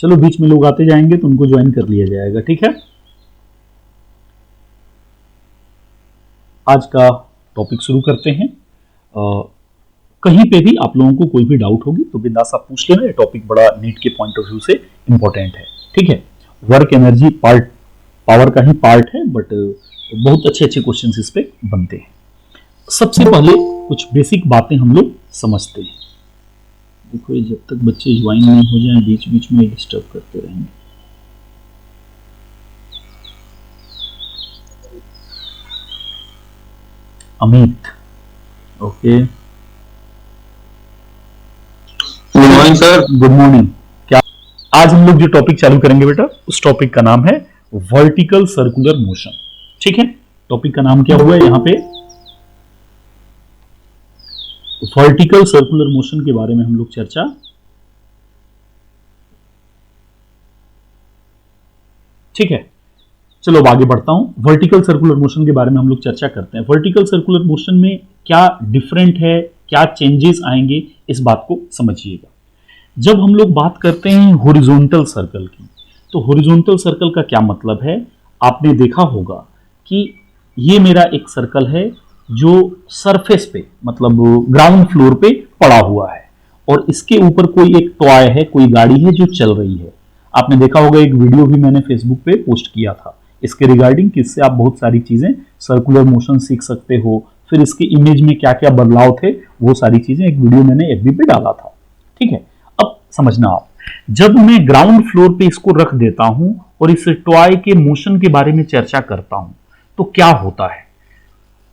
चलो बीच में लोग आते जाएंगे तो उनको ज्वाइन कर लिया जाएगा, ठीक है। आज का टॉपिक शुरू करते हैं। कहीं पे भी आप लोगों को कोई भी डाउट होगी तो बिंदास आप पूछ लेना। ये टॉपिक बड़ा नीट के पॉइंट ऑफ व्यू से इंपॉर्टेंट है, ठीक है। वर्क एनर्जी पार्ट पावर का ही पार्ट है, बट बहुत अच्छे अच्छे क्वेश्चंस इस पे बनते हैं। सबसे पहले कुछ बेसिक बातें हम लोग समझते हैं। देखो, जब तक बच्चे ज्वाइन नहीं हो जाएं बीच बीच में डिस्टर्ब करते रहेंगे। Amit, okay, good morning sir. Good morning. क्या आज हम लोग जो टॉपिक चालू करेंगे बेटा, उस टॉपिक का नाम है वर्टिकल सर्कुलर मोशन, ठीक है। टॉपिक का नाम क्या हुआ है यहाँ पे? वर्टिकल सर्कुलर मोशन के बारे में हम लोग चर्चा, ठीक है। चलो अब आगे बढ़ता हूं। वर्टिकल सर्कुलर मोशन के बारे में हम लोग चर्चा करते हैं। वर्टिकल सर्कुलर मोशन में क्या डिफरेंट है, क्या चेंजेस आएंगे, इस बात को समझिएगा। जब हम लोग बात करते हैं हॉरिजॉन्टल सर्कल की, तो हॉरिजॉन्टल सर्कल का क्या मतलब है? आपने देखा होगा कि ये मेरा एक सर्कल है जो सरफेस पे, मतलब ग्राउंड फ्लोर पे पड़ा हुआ है, और इसके ऊपर कोई एक टॉय है, कोई गाड़ी है जो चल रही है। आपने देखा होगा, एक वीडियो भी मैंने फेसबुक पे पोस्ट किया था इसके रिगार्डिंग, किससे आप बहुत सारी चीजें सर्कुलर मोशन सीख सकते हो, फिर इसके इमेज में क्या क्या बदलाव थे, वो सारी चीजें एक वीडियो मैंने एफबी पे डाला था, ठीक है। अब समझना आप, जब मैं ग्राउंड फ्लोर पे इसको रख देता हूं और इस टॉय के मोशन के बारे में चर्चा करता हूं, तो क्या होता है?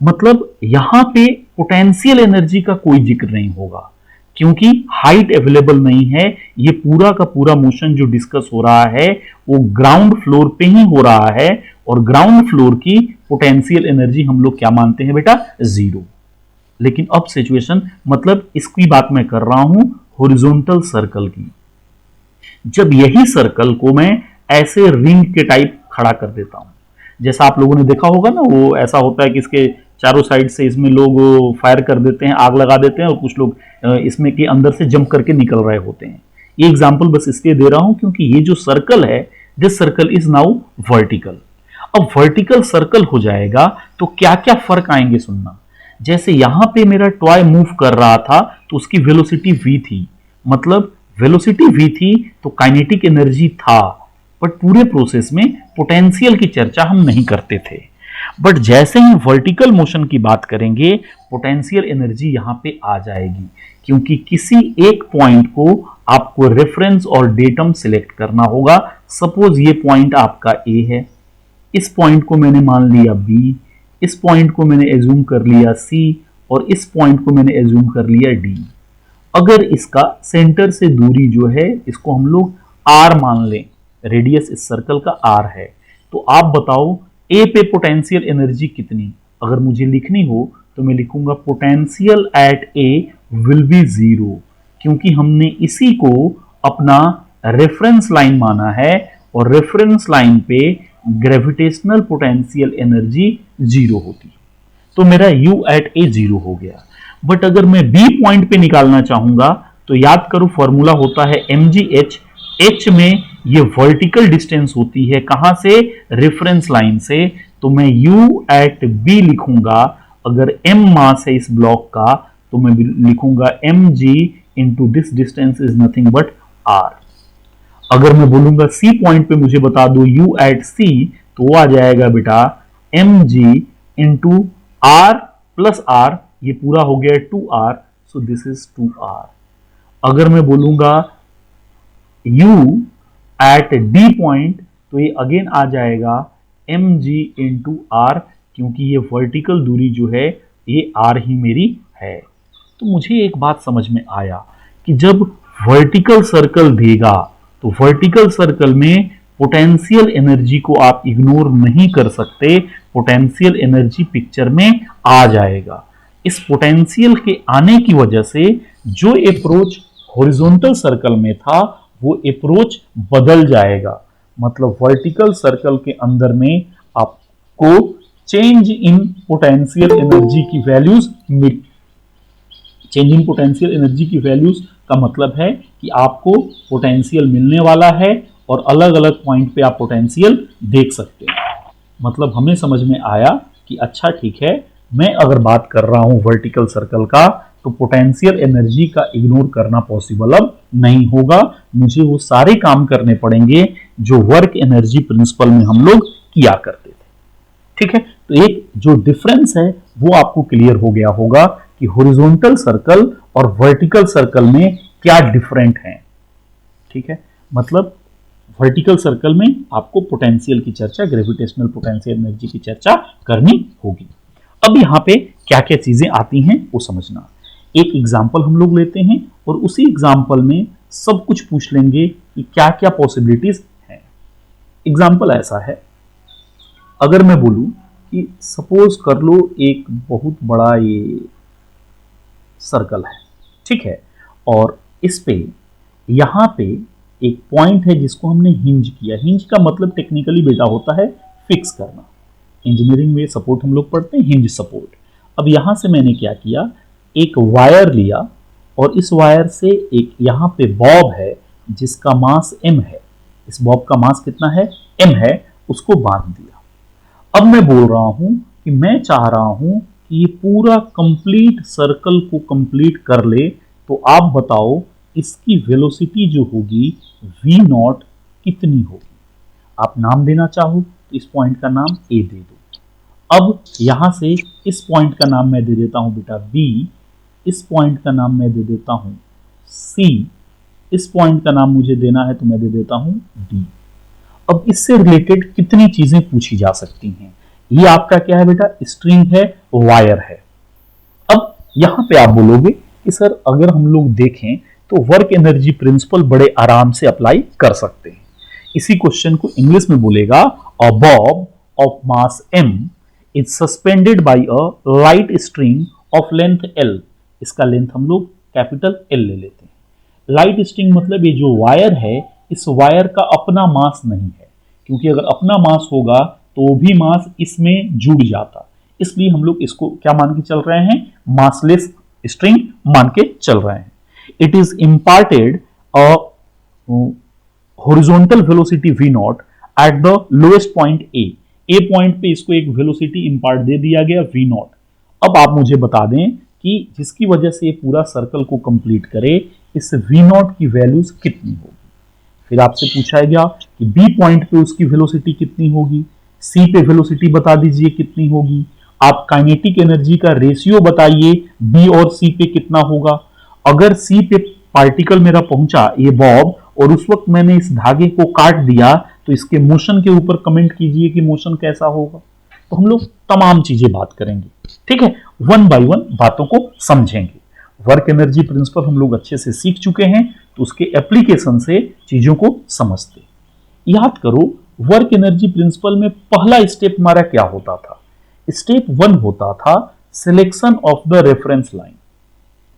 मतलब यहां पे पोटेंशियल एनर्जी का कोई जिक्र नहीं होगा, क्योंकि हाइट अवेलेबल नहीं है। ये पूरा का पूरा मोशन जो डिस्कस हो रहा है वो ग्राउंड फ्लोर पे ही हो रहा है, और ग्राउंड फ्लोर की पोटेंशियल एनर्जी हम लोग क्या मानते हैं बेटा? जीरो। लेकिन अब सिचुएशन, मतलब इसकी बात मैं कर रहा हूं हॉरिजॉन्टल सर्कल की। जब यही सर्कल को मैं ऐसे रिंग के टाइप खड़ा कर देता हूं, जैसा आप लोगों ने देखा होगा ना, वो ऐसा होता है कि इसके चारों साइड से इसमें लोग फायर कर देते हैं, आग लगा देते हैं, और कुछ लोग इसमें के अंदर से जंप करके निकल रहे होते हैं। ये एग्जांपल बस इसलिए दे रहा हूं क्योंकि ये जो सर्कल है, this circle is now vertical. अब वर्टिकल सर्कल हो जाएगा तो क्या क्या फर्क आएंगे सुनना। जैसे यहां पे मेरा टॉय मूव कर रहा था तो उसकी वेलोसिटी v थी, मतलब वेलोसिटी v थी तो काइनेटिक एनर्जी था, बट पूरे प्रोसेस में पोटेंशियल की चर्चा हम नहीं करते थे। बट जैसे ही वर्टिकल मोशन की बात करेंगे, पोटेंशियल एनर्जी यहां पे आ जाएगी, क्योंकि किसी एक पॉइंट को आपको रेफरेंस और डेटम सिलेक्ट करना होगा। सपोज ये पॉइंट आपका ए है, इस पॉइंट को मैंने मान लिया बी, इस पॉइंट को मैंने एज्यूम कर लिया सी, और इस पॉइंट को मैंने एज्यूम कर लिया डी। अगर इसका सेंटर से दूरी जो है, इसको हम लोग आर मान लें, रेडियस इस सर्कल का आर है, तो आप बताओ ए पे पोटेंशियल एनर्जी कितनी? अगर मुझे लिखनी हो तो मैं लिखूंगा potential at A will be zero, क्योंकि हमने इसी को अपना रेफरेंस लाइन माना है, और रेफरेंस लाइन पे ग्रेविटेशनल पोटेंशियल एनर्जी जीरो होती, तो मेरा यू एट ए जीरो हो गया। बट अगर मैं बी पॉइंट पे निकालना चाहूंगा तो याद करो, फॉर्मूला होता है mgh। h में ये वर्टिकल डिस्टेंस होती है, कहां से? रेफरेंस लाइन से। तो मैं u एट b लिखूंगा। अगर m मास है इस ब्लॉक का तो मैं लिखूंगा mg into this distance is nothing but r। अगर मैं बोलूंगा c पॉइंट पे मुझे बता दो u एट c, तो वो आ जाएगा बेटा mg into r plus r, ये पूरा हो गया 2r, so this is 2r। अगर मैं बोलूंगा u एट d पॉइंट, तो ये अगेन आ जाएगा mg इंटू r, क्योंकि ये वर्टिकल दूरी जो है ये r ही मेरी है। तो मुझे एक बात समझ में आया कि जब वर्टिकल सर्कल देगा तो वर्टिकल सर्कल में पोटेंशियल एनर्जी को आप इग्नोर नहीं कर सकते, पोटेंशियल एनर्जी पिक्चर में आ जाएगा। इस पोटेंशियल के आने की वजह से जो अप्रोच हॉरिजॉन्टल सर्कल में था वो अप्रोच बदल जाएगा। मतलब वर्टिकल सर्कल के अंदर में आपको चेंज इन पोटेंशियल एनर्जी की वैल्यूज का मतलब है कि आपको पोटेंशियल मिलने वाला है और अलग अलग पॉइंट पे आप पोटेंशियल देख सकते हैं। मतलब हमें समझ में आया कि अच्छा ठीक है, मैं अगर बात कर रहा हूं वर्टिकल सर्कल का तो पोटेंशियल एनर्जी का इग्नोर करना पॉसिबल अब नहीं होगा। मुझे वो सारे काम करने पड़ेंगे जो वर्क एनर्जी प्रिंसिपल में हम लोग किया करते थे। ठीक है, तो एक जो डिफरेंस है वो आपको क्लियर हो गया होगा कि हॉरिजॉन्टल सर्कल और वर्टिकल सर्कल में क्या डिफरेंट है। ठीक है, मतलब वर्टिकल सर्कल में आपको पोटेंशियल की चर्चा, ग्रेविटेशनल पोटेंशियल एनर्जी की चर्चा करनी होगी। अब यहाँ पे क्या क्या चीजें आती हैं वो समझना। एक एग्जाम्पल हम लोग लेते हैं और उसी एग्जाम्पल में सब कुछ पूछ लेंगे कि क्या क्या पॉसिबिलिटीज हैं। एग्जाम्पल ऐसा है, अगर मैं बोलूं कि सपोज कर लो एक बहुत बड़ा ये सर्कल है, ठीक है, और इस पे यहां पे एक पॉइंट है जिसको हमने हिंज किया। हिंज का मतलब टेक्निकली बेटा होता है फिक्स करना। इंजीनियरिंग में सपोर्ट हम लोग पढ़ते हैं हिंज सपोर्ट। अब यहां से मैंने क्या किया, एक वायर लिया और इस वायर से एक यहां पे बॉब है जिसका मास m है। इस बॉब का मास कितना है, m है, उसको बांध दिया। अब मैं बोल रहा हूं कि मैं चाह रहा हूं कि ये पूरा कंप्लीट सर्कल को कंप्लीट कर ले, तो आप बताओ इसकी वेलोसिटी जो होगी v0 कितनी होगी। आप नाम देना चाहो तो इस पॉइंट का नाम a दे दो। अब यहां से इस पॉइंट का नाम मैं दे देता हूं बेटा b, इस पॉइंट का नाम मैं दे देता हूं c, इस पॉइंट का नाम मुझे देना है तो मैं दे देता हूं d। अब इससे रिलेटेड कितनी चीजें पूछी जा सकती हैं। ये आपका क्या है बेटा, स्ट्रिंग है, वायर है। अब यहां पे आप बोलोगे कि सर अगर हम लोग देखें तो वर्क एनर्जी प्रिंसिपल बड़े आराम से अप्लाई कर सकते हैं। इसी क्वेश्चन को इंग्लिश में बोलेगा, a bob of mass m is suspended by a light string of length l। इसका लेंथ हम लोग कैपिटल L ले लेते हैं। लाइट स्ट्रिंग मतलब ये जो वायर है, इस वायर का अपना मास नहीं है, क्योंकि अगर अपना मास होगा तो भी मास इसमें जुड़ जाता। इसलिए हम लोग इसको क्या मान के चल रहे हैं, मासलेस स्ट्रिंग मान के चल रहे हैं। It is imparted a horizontal velocity v0 at the lowest point A point पे इसको एक वेलोसिटी इम्पार्ट दे दिया गया v0। अब आप मुझे बता दें कि जिसकी वजह से ये पूरा सर्कल को कंप्लीट करे, इस v0 की वैल्यूज कितनी होगी। फिर आपसे पूछा गया कि बी पॉइंट पे उसकी वेलोसिटी कितनी होगी, सी पे वेलोसिटी बता दीजिए कितनी होगी, आप काइनेटिक एनर्जी का रेशियो बताइए बी और सी पे कितना होगा। अगर सी पे पार्टिकल मेरा पहुंचा ये बॉब और उस वक्त मैंने इस धागे को काट दिया तो इसके मोशन के ऊपर कमेंट कीजिए कि मोशन कैसा होगा। तो हम लोग तमाम चीजें बात करेंगे, ठीक है, वन बाय वन बातों को समझेंगे। वर्क एनर्जी प्रिंसिपल हम लोग अच्छे से सीख चुके हैं, तो उसके एप्लीकेशन से चीजों को समझते। याद करो वर्क एनर्जी प्रिंसिपल में पहला स्टेप हमारा क्या होता था। स्टेप 1 होता था selection of the reference line.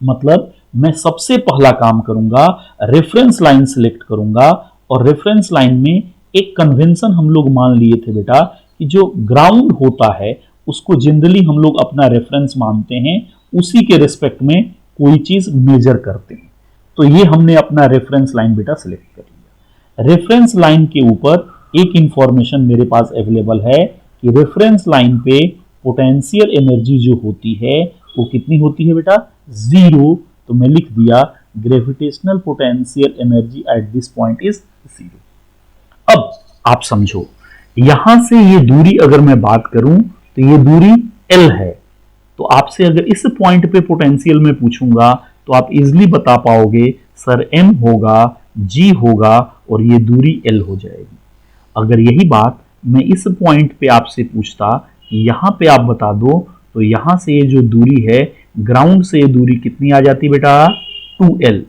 मतलब मैं सबसे पहला काम करूंगा, रेफरेंस लाइन सिलेक्ट करूंगा, और रेफरेंस लाइन में एक कन्वेंशन हम लोग मान लिए थे बेटा कि जो ग्राउंड होता है उसको जनरली हम लोग अपना रेफरेंस मानते हैं, उसी के रिस्पेक्ट में कोई चीज मेजर करते हैं। तो ये हमने अपना रेफरेंस लाइन बेटा सिलेक्ट कर लिया। रेफरेंस लाइन के ऊपर एक इंफॉर्मेशन मेरे पास अवेलेबल है कि रेफरेंस लाइन पे पोटेंशियल एनर्जी जो होती है वो कितनी होती है बेटा, 0। तो मैं लिख दिया gravitational potential energy at this point is 0। अब आप समझो, यहां से ये दूरी अगर मैं बात करूं तो ये दूरी L है। तो आपसे अगर इस पॉइंट पे पोटेंशियल में पूछूंगा तो आप इजिली बता पाओगे सर M होगा, G होगा और ये दूरी L हो जाएगी। अगर यही बात मैं इस पॉइंट पे आपसे पूछता कि यहां पे आप बता दो, तो यहां से ये जो दूरी है ग्राउंड से ये दूरी कितनी आ जाती बेटा, 2L।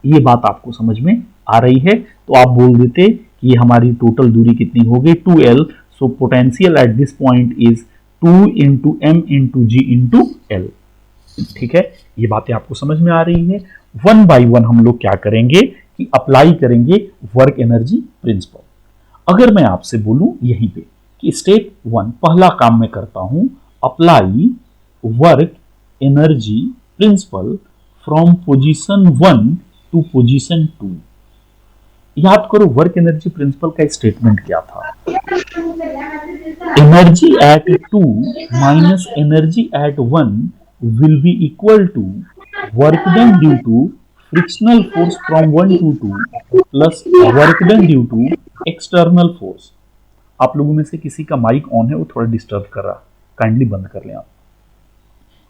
ये बात आपको समझ में आ रही है, तो आप बोल देते कि ये हमारी टोटल दूरी कितनी हो गई, 2L। So potential at this point is 2 into M into G into L. ठीक है, ये बातें आपको समझ में आ रही है। वन बाय वन हम लोग क्या करेंगे कि अप्लाई करेंगे वर्क एनर्जी प्रिंसिपल। अगर मैं आपसे बोलूं यहीं पे कि स्टेप 1 पहला काम मैं करता हूं, apply work energy principle from position 1 to position 2। याद करो वर्क एनर्जी प्रिंसिपल का स्टेटमेंट क्या था, energy at 2 minus energy at 1 will be equal to work done due to frictional force from 1 to 2 plus work done due to external force. आप लोगों में से किसी का माइक ऑन है, वो थोड़ा डिस्टर्ब कर रहा, काइंडली बंद कर लें आप।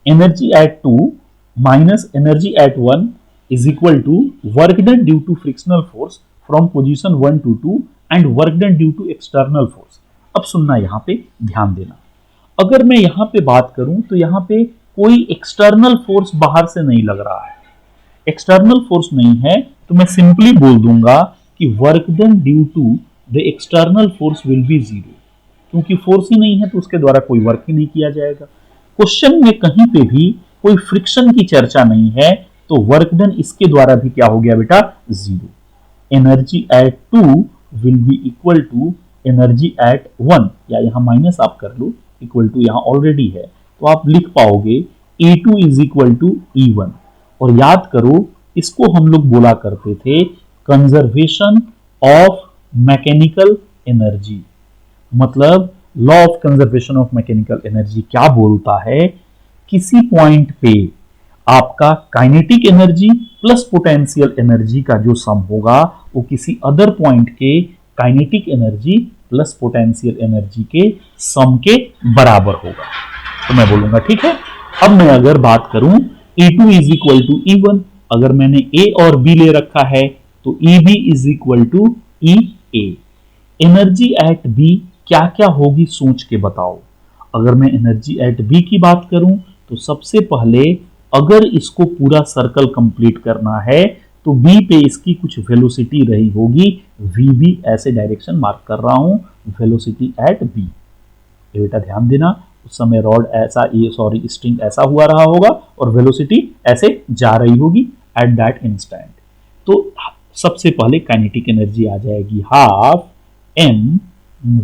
Energy at 2 minus energy at 1 is equal to work done due to frictional force from position 1 to 2 and work done due to external force. अब सुनना, यहां पे ध्यान देना, अगर मैं यहां पे बात करूं तो यहां पे कोई एक्सटर्नल फोर्स बाहर से नहीं लग रहा है, एक्सटर्नल फोर्स नहीं है, तो मैं सिंपली बोल दूंगा कि work done due to the external force will be zero, क्योंकि फोर्स ही नहीं है तो उसके द्वारा कोई वर्क ही नहीं किया जाएगा। क्वेश्चन में कहीं पे भी कोई फ्रिक्शन की चर्चा नहीं है, तो वर्क डन इसके द्वारा भी क्या हो गया बेटा, zero. Energy at 2 will be equal to energy at 1, या यहां माइनस आप कर लो, इक्वल टू यहां ऑलरेडी है, तो आप लिख पाओगे E2 is equal to E1। और याद करो, इसको हम लोग बोला करते थे कंजर्वेशन ऑफ मैकेनिकल एनर्जी। मतलब law of conservation of mechanical energy क्या बोलता है, किसी पॉइंट पे आपका kinetic energy plus potential energy का जो सम होगा वो किसी अदर पॉइंट के kinetic energy plus potential energy के सम के बराबर होगा। तो मैं बोलूंगा ठीक है। अब मैं अगर बात करूं E2 is equal to E1, अगर मैंने A और B ले रखा है तो EB is equal to EA। Energy at B क्या क्या होगी सोच के बताओ। अगर मैं एनर्जी एट B की बात करूं तो सबसे पहले अगर इसको पूरा सर्कल कंप्लीट करना है तो B पे इसकी कुछ वेलोसिटी रही होगी, VB ऐसे डायरेक्शन मार्क कर रहा हूं, वेलोसिटी एट B। ये बेटा ध्यान देना, उस समय रॉड ऐसा, ये सॉरी स्ट्रिंग ऐसा हुआ रहा होगा और वेलोसिटी ऐसे जा रही होगी एट दैट इंस्टेंट। तो सबसे पहले काइनेटिक एनर्जी आ जाएगी हाफ m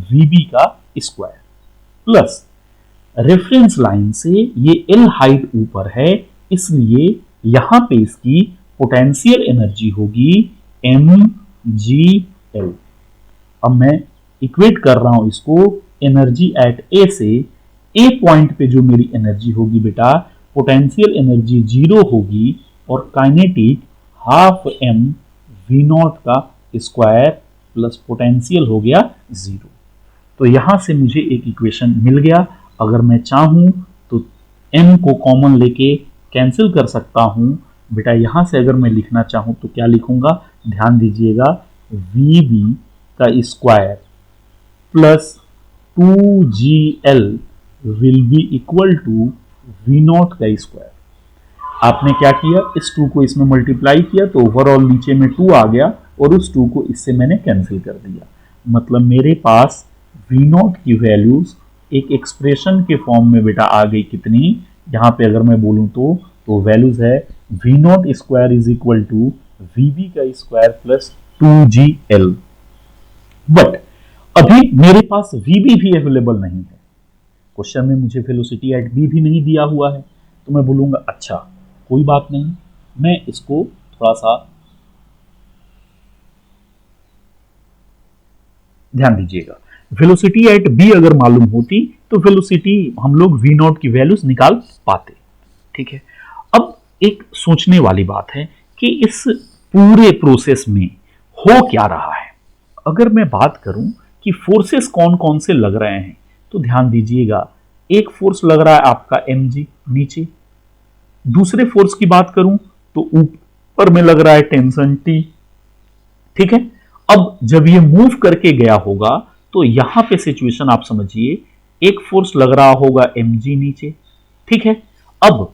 VB का स्क्वायर, प्लस रेफरेंस लाइन से ये L हाइट ऊपर है, इसलिए यहां पे इसकी पोटेंशियल एनर्जी होगी mgl। अब मैं इक्वेट कर रहा हूं इसको एनर्जी एट A से, A पॉइंट पे जो मेरी एनर्जी होगी बेटा, पोटेंशियल एनर्जी जीरो होगी और काइनेटिक हाफ m V0 का स्क्वायर प्लस पोटेंशियल हो गया जीरो। तो यहां से मुझे एक इक्वेशन मिल गया। अगर मैं चाहूं तो m को कॉमन लेके कैंसिल कर सकता हूं बेटा। यहां से अगर मैं लिखना चाहूं तो क्या लिखूंगा, ध्यान दीजिएगा, VB का square plus 2GL will be equal to V0 का स्क्वायर। आपने क्या किया, इस 2 को इसमें मल्टीप्लाई किया तो ओवरऑल नीचे में 2 आ गया और उस 2 को इससे मैंने कैंसिल कर दिया। मतलब मेरे पास V0 की वैल्यूज एक एक्सप्रेशन के फॉर्म में बेटा आ गई कितनी, यहां पे अगर मैं बोलूं तो वैल्यूज है V0 square is equal to VB का स्क्वायर प्लस 2GL। बट अभी मेरे पास VB भी अवेलेबल नहीं है, क्वेश्चन में मुझे वेलोसिटी एट B भी नहीं दिया हुआ है, तो मैं बोलूंगा अच्छा कोई बात नहीं, मैं इसको थोड़ा सा ध्यान दीजिएगा, वेलोसिटी एट B अगर मालूम होती तो वेलोसिटी हम लोग V0 की वैल्यूज निकाल पाते। ठीक है, अब एक सोचने वाली बात है कि इस पूरे प्रोसेस में हो क्या रहा है। अगर मैं बात करूं कि फोर्सेस कौन कौन से लग रहे हैं तो ध्यान दीजिएगा, एक फोर्स लग रहा है आपका mg नीचे, दूसरे फोर्स की बात करूं तो ऊपर में लग रहा है टेंशन T। ठीक है, अब जब ये मूव करके गया होगा तो यहां पे सिचुएशन आप समझिए, एक फोर्स लग रहा होगा mg नीचे। ठीक है, अब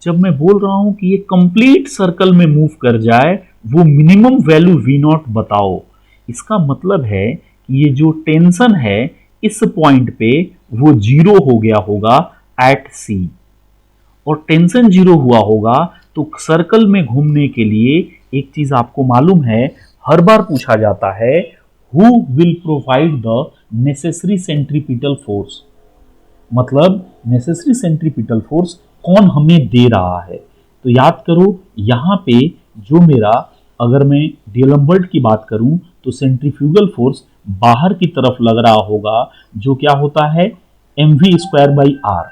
जब मैं बोल रहा हूं कि ये कंप्लीट सर्कल में मूव कर जाए, वो मिनिमम वैल्यू V0 बताओ, इसका मतलब है कि ये जो टेंशन है इस पॉइंट पे वो जीरो हो गया होगा एट C, और टेंशन जीरो हुआ होगा तो सर्कल में घूमने के लिए एक चीज आपको मालूम है, हर बार पूछा जाता है who will provide the necessary centripetal force. मतलब नेसेसरी सेंट्रीपिटल फोर्स कौन हमें दे रहा है, तो याद करो यहां पे जो मेरा, अगर मैं डीएलम्बर्ट की बात करूं तो सेंट्रीफ्यूगल फोर्स बाहर की तरफ लग रहा होगा, जो क्या होता है mv²/r।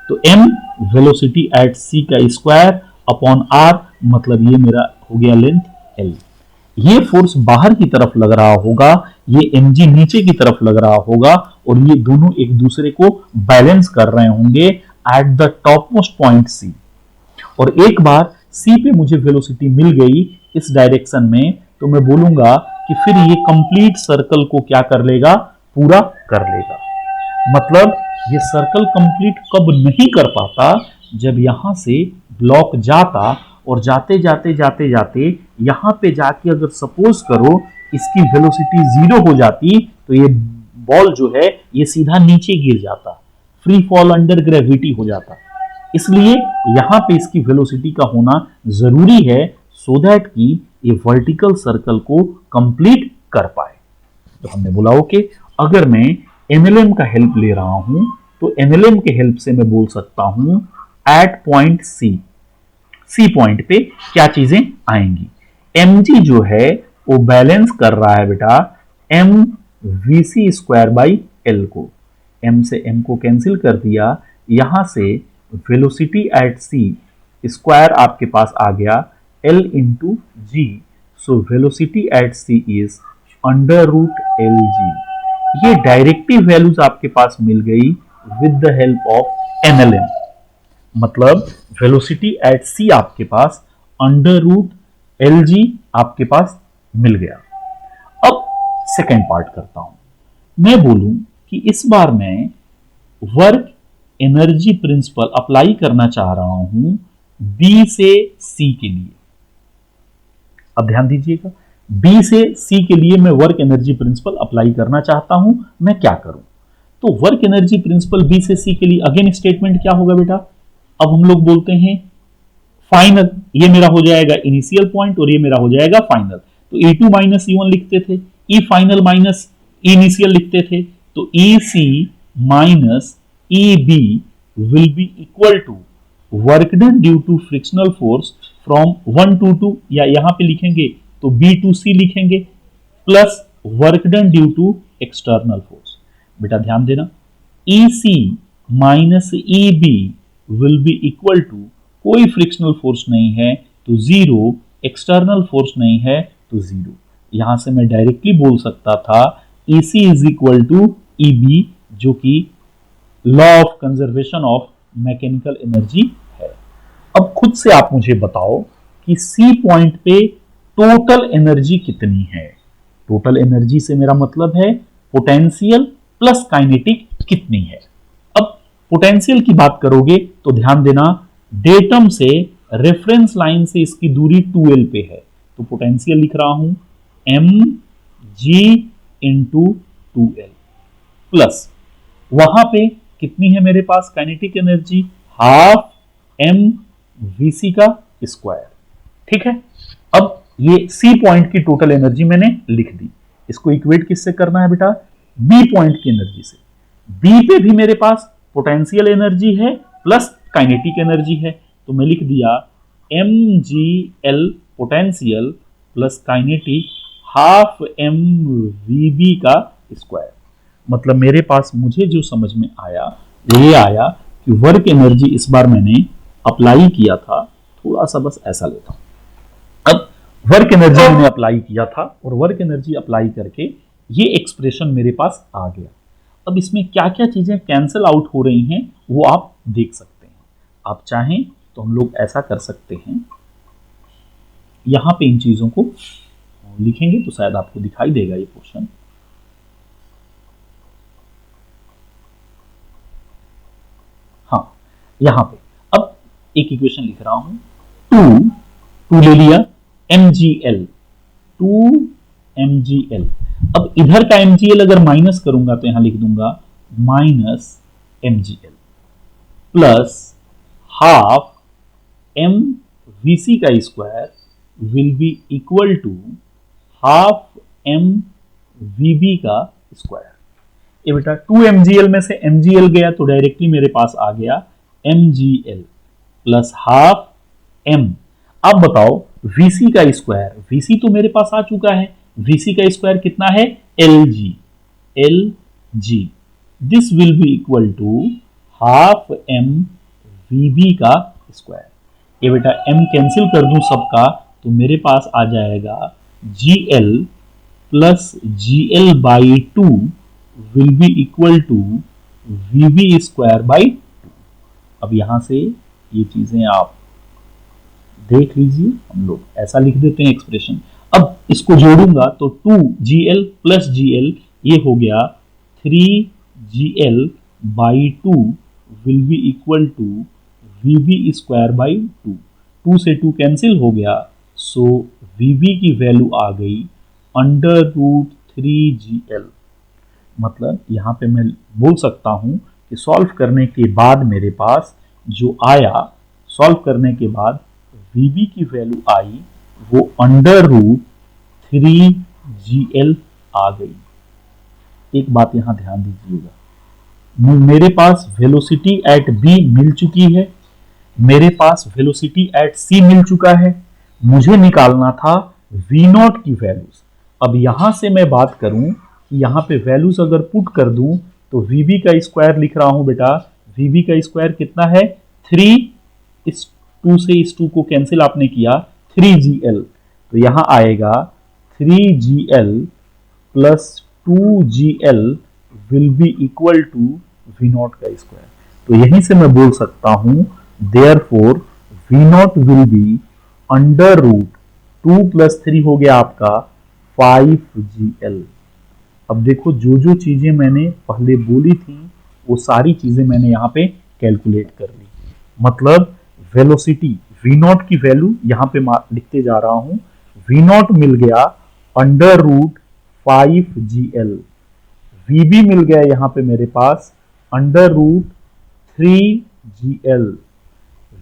तो m वेलोसिटी एट c का स्क्वायर अपॉन r, मतलब ये मेरा हो गया लेंथ l। ये फोर्स बाहर की तरफ लग रहा होगा, ये mg नीचे की तरफ लग रहा होगा, और ये दोनों एक दूसरे को बैलेंस कर रहे होंगे at the top most point c। और एक बार c पे मुझे वेलोसिटी मिल गई इस डायरेक्शन में, तो मैं बोलूंगा कि फिर ये कंप्लीट सर्कल को क्या कर लेगा, पूरा कर लेगा। मतलब ये सर्कल कंप्लीट कब नहीं कर पाता, जब यहां से ब्लॉक जाता और जाते जाते जाते जाते यहां पे जाके अगर सपोज करो इसकी वेलोसिटी 0 हो जाती, तो ये बॉल जो है ये सीधा नीचे गिर जाता, फ्री फॉल अंडर ग्रेविटी हो जाता। इसलिए यहां पे इसकी वेलोसिटी का होना जरूरी है, सो दैट कि ये वर्टिकल सर्कल को कंप्लीट कर पाए। तो हमने बोला ओके, अगर मैं एमएलएम का हेल्प ले रहा हूं तो एमएलएम के हेल्प से मैं बोल सकता हूं एट पॉइंट सी पॉइंट पे क्या चीजें आएंगी। mg जो है वो बैलेंस कर रहा है बेटा m vc²/l को। m से m को कैंसिल कर दिया, यहां से वेलोसिटी एट c स्क्वायर आपके पास आ गया l into G. So velocity at c is √lg। ये डायरेक्टिव वैल्यूज आपके पास मिल गई with the help of MLM. मतलब वेलोसिटी एट c आपके पास √lg आपके पास मिल गया। अब सेकेंड पार्ट करता हूं, मैं बोलूं कि इस बार मैं वर्क एनर्जी प्रिंसिपल अप्लाई करना चाह रहा हूं बी से सी के लिए। अब ध्यान दीजिएगा, बी से सी के लिए मैं वर्क एनर्जी प्रिंसिपल अप्लाई करना चाहता हूं, मैं क्या करूं? तो वर्क एनर्जी प्रिंसिपल बी से सी के लिए अगेन स्टेटमेंट क्या होगा बेटा? अब हम लोग बोलते हैं फाइनल, ये मेरा हो जाएगा इनिशियल पॉइंट और ये मेरा हो जाएगा फाइनल। तो E2 माइनस E1 लिखते थे, E final minus E initial लिखते थे, तो EC minus EB will be equal to work done due to frictional force from 1 to 2, या यहां पे लिखेंगे तो B to C लिखेंगे, plus work done due to external force. बेटा ध्यान देना, EC minus EB will be equal to, कोई फ्रिक्शनल फोर्स नहीं है तो 0, एक्सटर्नल फोर्स नहीं है तो 0। यहां से मैं डायरेक्टली बोल सकता था EC is equal to EB, जो कि law of conservation of mechanical energy है। अब खुद से आप मुझे बताओ कि C पॉइंट पे टोटल एनर्जी कितनी है? टोटल एनर्जी से मेरा मतलब है पोटेंशियल प्लस काइनेटिक कितनी है। अब पोटेंशियल की बात करोगे तो ध्यान देना, डेटम से रेफरेंस लाइन से इसकी दूरी 2l पे है, तो पोटेंशियल लिख रहा हूं mg इंटू 2l, प्लस वहां पे कितनी है मेरे पास kinetic energy, half m vc का स्क्वायर। ठीक है, अब ये C पॉइंट की टोटल एनर्जी मैंने लिख दी। इसको इक्वेट किससे करना है बेटा? B पॉइंट की एनर्जी से। B पे भी मेरे पास पोटेंशियल एनर्जी है प्लस काइनेटिक एनर्जी है, तो मैं लिख दिया mgl potential plus kinetic half mvb का स्क्वायर। मतलब मेरे पास मुझे जो समझ में आया वो ये आया कि वर्क एनर्जी इस बार मैंने अप्लाई किया था, थोड़ा सा बस ऐसा लेता हूं। अब वर्क एनर्जी मैंने अप्लाई किया था और वर्क एनर्जी अप्लाई करके ये एक्सप्रेशन मेरे पास आ गया। अब इसमें क्या क्या चीजें कैंसिल आउट हो रही हैं वो आप देख सकते हैं। आप चाहें तो हम लोग ऐसा कर सकते हैं, यहां पे इन चीजों को लिखेंगे तो शायद आपको दिखाई देगा ये पोर्शन। हाँ, यहां पे अब एक इक्वेशन लिख रहा हूं, 2 ले लिया mgl, 2mgl। अब इधर का mgl अगर माइनस करूंगा तो यहां लिख दूंगा minus mgl plus half m vc का square will be equal to half m vb का स्क्वायर। ये बेटा 2 mgl में से mgl गया तो डायरेक्टली मेरे पास आ गया mgl प्लस हाफ m। अब बताओ vc का स्क्वायर, vc तो मेरे पास आ चुका है, vc का स्क्वायर कितना है, lg। lg this will be equal to half m vb का स्क्वायर। ये बेटा m कैंसिल कर दूं सबका तो मेरे पास आ जाएगा gl plus gl by 2 will be equal to vb square by 2। अब यहां से ये चीजें आप देख लीजिए, हम लोग ऐसा लिख देते हैं एक्सप्रेशन। अब इसको जोड़ूंगा तो 2gl प्लस gl ये हो गया 3gl by 2 will be equal to vb square by 2। 2 से 2 कैंसिल हो गया, सो vb की वैल्यू आ गई अंडर रूट 3gl। मतलब यहां पे मैं बोल सकता हूं कि सॉल्व करने के बाद मेरे पास जो आया, सॉल्व करने के बाद vb की वैल्यू आई वो अंडर रूट 3gl आ गई। एक बात यहां ध्यान दीजिएगा, मेरे पास वेलोसिटी एट b मिल चुकी है, मेरे पास वेलोसिटी एट c मिल चुका है, मुझे निकालना था v नॉट की वैल्यूज। अब यहां से मैं बात करूं कि यहां पे वैल्यूज अगर पुट कर दूं तो vb का स्क्वायर लिख रहा हूं बेटा, vb का स्क्वायर कितना है 3, इस 2 से इस 2 को कैंसिल आपने किया 3gl, तो यहां आएगा 3gl plus 2gl will be equal to v not का स्क्वायर। तो यहीं से मैं बोल सकता हूं therefore v not will be under root 2 plus 3 हो गया आपका 5gl। अब देखो जो जो चीजें मैंने पहले बोली थी वो सारी चीजें मैंने यहां पे कैलकुलेट कर ली। मतलब वेलोसिटी v नॉट की वैल्यू यहां पे लिखते जा रहा हूं, v नॉट मिल गया अंडर रूट 5gl, vb मिल गया यहां पे मेरे पास अंडर रूट 3gl,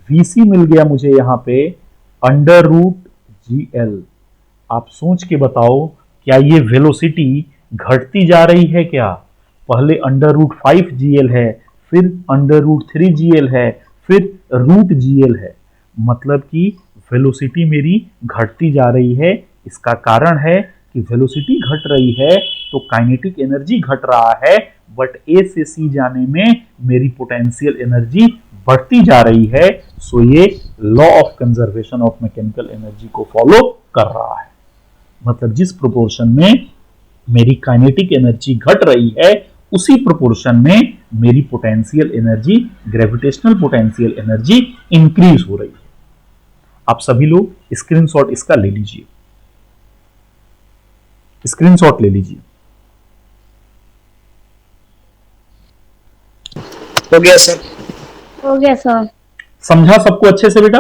vc मिल गया मुझे यहां पे अंडर रूट gl। आप सोच के बताओ क्या ये वेलोसिटी घटती जा रही है क्या? पहले अंडर रूट 5gl है, फिर अंडर रूट 3gl है, फिर रूट gl है। मतलब कि वेलोसिटी मेरी घटती जा रही है। इसका कारण है कि वेलोसिटी घट रही है तो काइनेटिक एनर्जी घट रहा है, बट ए से सी जाने में मेरी पोटेंशियल एनर्जी बढ़ती जा रही है। सो ये law of conservation of mechanical energy को फॉलो कर रहा है। मतलब जिस प्रोपोर्शन में मेरी काइनेटिक एनर्जी घट रही है उसी प्रोपोर्शन में मेरी potential energy, gravitational potential energy increase हो रही है। आप सभी लोग स्क्रीनशॉट इसका ले लीजिए, स्क्रीनशॉट ले लीजिए। हो गया सर। हो गया सर। समझा सबको अच्छे से बेटा?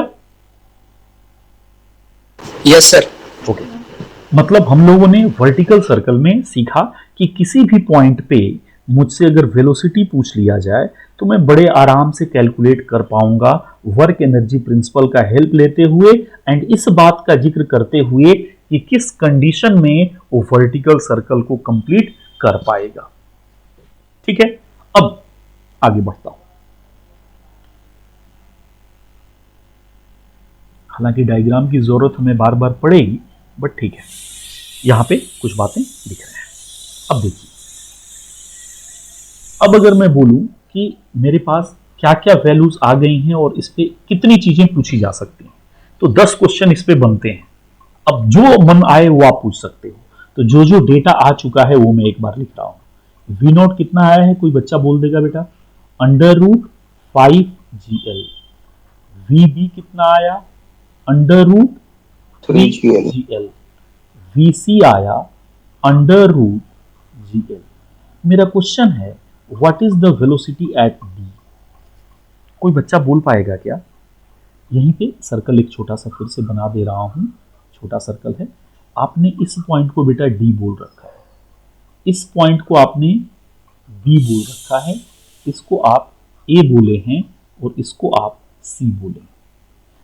Yes sir. ओके। मतलब हम लोगों ने वर्टिकल सर्कल में सीखा कि किसी भी पॉइंट पे मुझसे अगर वेलोसिटी पूछ लिया जाए तो मैं बड़े आराम से कैलकुलेट कर पाऊंगा वर्क एनर्जी प्रिंसिपल का हेल्प लेते हुए, एंड इस बात का जिक्र करते हुए कि किस कंडीशन में वो वर्टिकल सर्कल को कंप्लीट कर पाएगा। ठीक है, अब आगे बढ़ता हूं। हालांकि डायग्राम की जरूरत हमें बार बार पड़ेगी, बट ठीक है, यहां पे कुछ बातें दिख रही हैं। अब देखिए, अब अगर मैं बोलूं कि मेरे पास क्या क्या वैल्यूज आ गई हैं और इस पे कितनी चीजें पूछी जा सकती हैं, तो 10 क्वेश्चन इस पे बनते हैं। अब जो मन आए वो आप पूछ सकते हो। तो जो जो डेटा आ चुका है वो मैं एक बार लिख रहा हूं। वी नॉट कितना आया है, कोई बच्चा बोल देगा बेटा? Under root 5gl। We B कितना आया? Under root 3gl। वी सी आया अंडर रूट gl। मेरा क्वेश्चन है what is the velocity at D? कोई बच्चा बोल पाएगा क्या? यहीं पे सर्कल एक छोटा सा फिर से बना दे रहा हूं, छोटा सर्कल है। आपने इस पॉइंट को बेटा डी बोल रखा है, इस पॉइंट को आपने बी बोल रखा है, इसको आप ए बोले हैं और इसको आप सी बोले।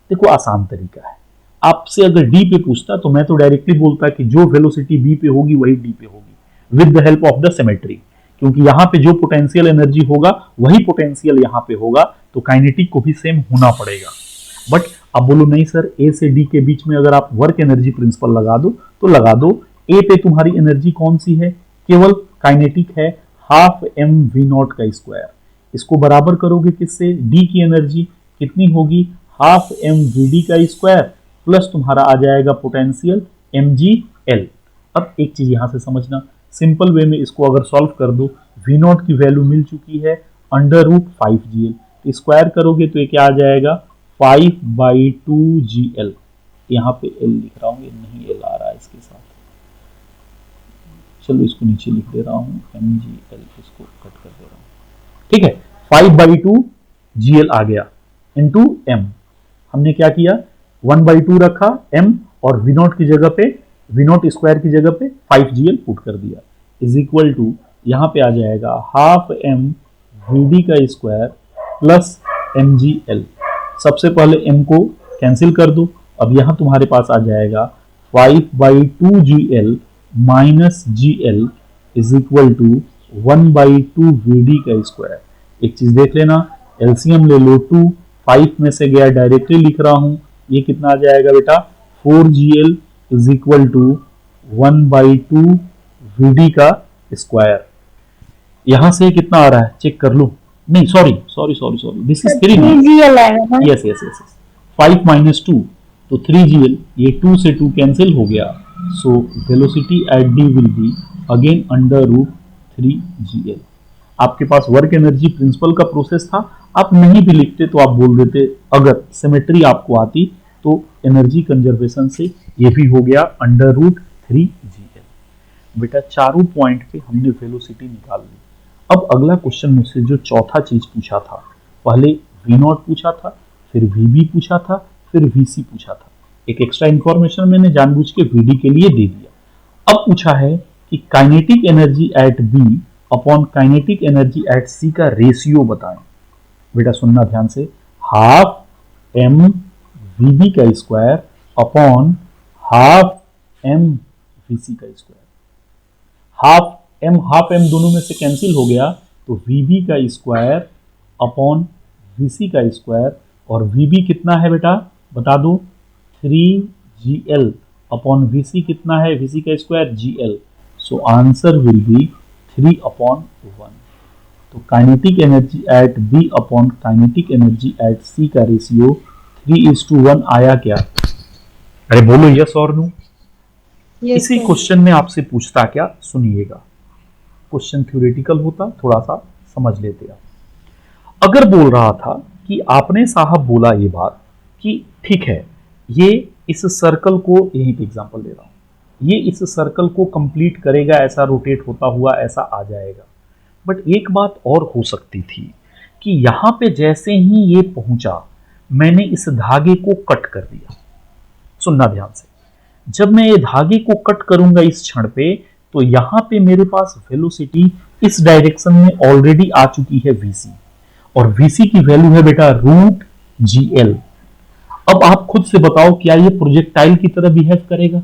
देखो आसान तरीका है, आपसे अगर डी पे पूछता तो मैं तो डायरेक्टली बोलता कि जो वेलोसिटी बी पे होगी वही डी पे होगी with the help of the symmetry, क्योंकि यहां पे जो पोटेंशियल एनर्जी होगा वही पोटेंशियल यहां पे होगा, तो काइनेटिक को भी सेम होना पड़ेगा। बट आप बोलो नहीं सर, ए से डी के बीच में अगर आप वर्क एनर्जी प्रिंसिपल लगा दो तो लगा दो। ए पे तुम्हारी एनर्जी कौन सी है, केवल काइनेटिक है, हाफ एम वी नॉट का स्क्वायर। इसको बराबर करोगे किससे, डी की एनर्जी कितनी होगी, हाफ एम वी डी का स्क्वायर प्लस तुम्हारा आ जाएगा पोटेंशियल एम जी एल। अब एक चीज यहां से समझना, सिंपल वे में इसको अगर सॉल्व कर दो, वी नॉट की वैल्यू मिल चुकी है √5GL, स्क्वायर करोगे तो ये क्या आ जाएगा 5/2GL। यहाँ पे एल लिख रहा हूँ, ये नहीं एल आ रहा है इसके साथ, चलो इसको नीचे लिख दे रहा हूँ MGL, इसको कट कर दे रहा हूँ, ठीक है। 5/2GL आ गया इंटू एम। हमने क्या किया 1/2 रखा m और वी नॉट की जगह पे, वी नॉट स्क्वायर की जगह पे 5GL पुट कर दिया, इज इक्वल टू यहाँ पे आ जाएगा हाफ एम वी का स्क्वायर प्लस MGL। सबसे पहले m को कैंसिल कर दो, अब यहाँ तुम्हारे पास आ जाएगा 5/2GL minus GL is equal to 1/2 VD का स्क्वायर। एक चीज देख लेना, एलसीएम ले लो 2, 5 में से गया डायरेक्टली लिख रहा हूं, ये कितना आ जाएगा बेटा 4GL is equal to 1/2 VD का स्क्वायर। यहां से कितना आ रहा है चेक कर लो, नहीं सॉरी दिस इज 3 3GL आएगा। यस 5 माइनस 2 तो 3GL, ये 2 से 2 कैंसिल हो गया, सो velocity eight D will be again √3GL। आपके पास वर्क एनर्जी प्रिंसिपल का प्रोसेस था, आप नहीं भी लिखते तो आप बोल देते, अगर सिमेट्री आपको आती तो एनर्जी कंजर्वेशन से ये भी हो गया √3GL। बेटा चारों पॉइंट पे हमने वेलोसिटी निकाल ली। अब अगला क्वेश्चन मुझसे जो चौथा चीज पूछा था, पहले V0 पूछा था, फिर VB पूछा था, फिर VC पूछा था। एक एक्स्ट्रा इंफॉर्मेशन मैंने जानबूझ के VD के लिए दे दिया। अब पूछा है कि kinetic energy at B upon kinetic energy at C का रेशियो बताएं। बेटा सुनना ध्यान से, हाफ एम VB का square upon half M VC का स्क्वायर। हाफ एम दोनों में से कैंसिल हो गया तो VB का स्क्वायर अपॉन VC का स्क्वायर, और VB कितना है बेटा बता दो 3GL अपॉन VC कितना है, VC का square GL। So answer will be 3/1। तो kinetic energy at B upon kinetic energy at C का रेशियो 3:1 आया क्या? अरे बोलो यस और नो। इसी क्वेश्चन में आपसे पूछता क्या, सुनिएगा, क्वेश्चन थ्योरेटिकल होता, थोड़ा सा समझ लेते आप। अगर बोल रहा था कि आपने साहब बोला ये बात कि ठीक है, ये इस सर्कल को, यहीं पे एग्जांपल ले रहा हूं, ये इस सर्कल को कंप्लीट करेगा, ऐसा रोटेट होता हुआ ऐसा आ जाएगा। बट एक बात और हो सकती थी कि यहां पे जैसे ही ये पहुंचा, मैंने इस धागे को कट कर दिया। सुनना ध्यान से, जब मैं ये धागे को कट करूंगा इस क्षण पे, तो यहां पे मेरे पास वेलोसिटी इस डायरेक्शन में ऑलरेडी आ चुकी है VC, और VC की वैल्यू है बेटा √GL। अब आप खुद से बताओ, क्या ये प्रोजेक्टाइल की तरह बिहेव करेगा?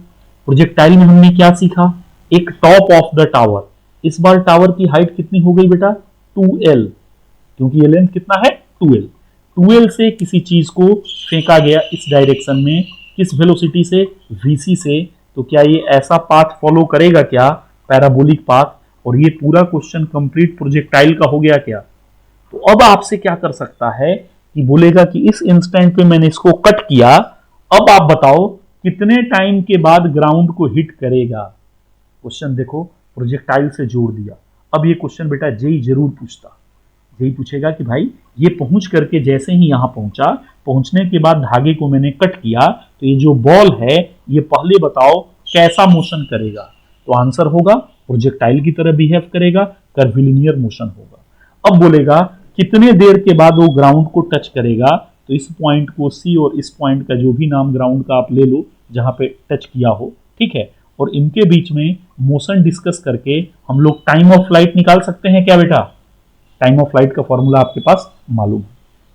प्रोजेक्टाइल में हमने क्या सीखा, एक टॉप ऑफ द टावर। इस बार टावर की हाइट कितनी हो गई बेटा 2L, क्योंकि ये लेंथ कितना है 2L। 2L से किसी चीज को फेंका गया इस डायरेक्शन में, किस वेलोसिटी से, VC से। तो क्या ये ऐसा पाथ फॉलो करेगा क्या, पैराबोलिक पाथ? और ये पूरा क्वेश्चन कंप्लीट प्रोजेक्टाइल का हो गया क्या? तो अब आपसे क्या कर सकता है कि बोलेगा कि इस इंस्टेंट पे मैंने इसको कट किया, अब आप बताओ कितने टाइम के बाद ग्राउंड को हिट करेगा। क्वेश्चन देखो, प्रोजेक्टाइल से जोड़ दिया। अब ये क्वेश्चन बेटा जेई जरूर पूछता, जेई पूछेगा कि भाई ये पहुंच करके जैसे ही यहां पहुंचा, पहुंचने के बाद धागे को मैंने कट किया, तो ये जो बॉल है ये पहले बताओ कैसा मोशन करेगा? तो आंसर होगा प्रोजेक्टाइल की तरह बिहेव करेगा, कर्विलिनियर मोशन होगा। अब बोलेगा कितने देर के बाद वो ग्राउंड को टच करेगा, तो इस पॉइंट को C और इस पॉइंट का जो भी नाम ग्राउंड का आप ले लो जहां पे टच किया हो, ठीक है, और इनके बीच में मोशन डिस्कस करके हम लोग टाइम ऑफ फ्लाइट निकाल सकते हैं क्या बेटा? टाइम ऑफ फ्लाइट का फॉर्मूला आपके पास मालूम है,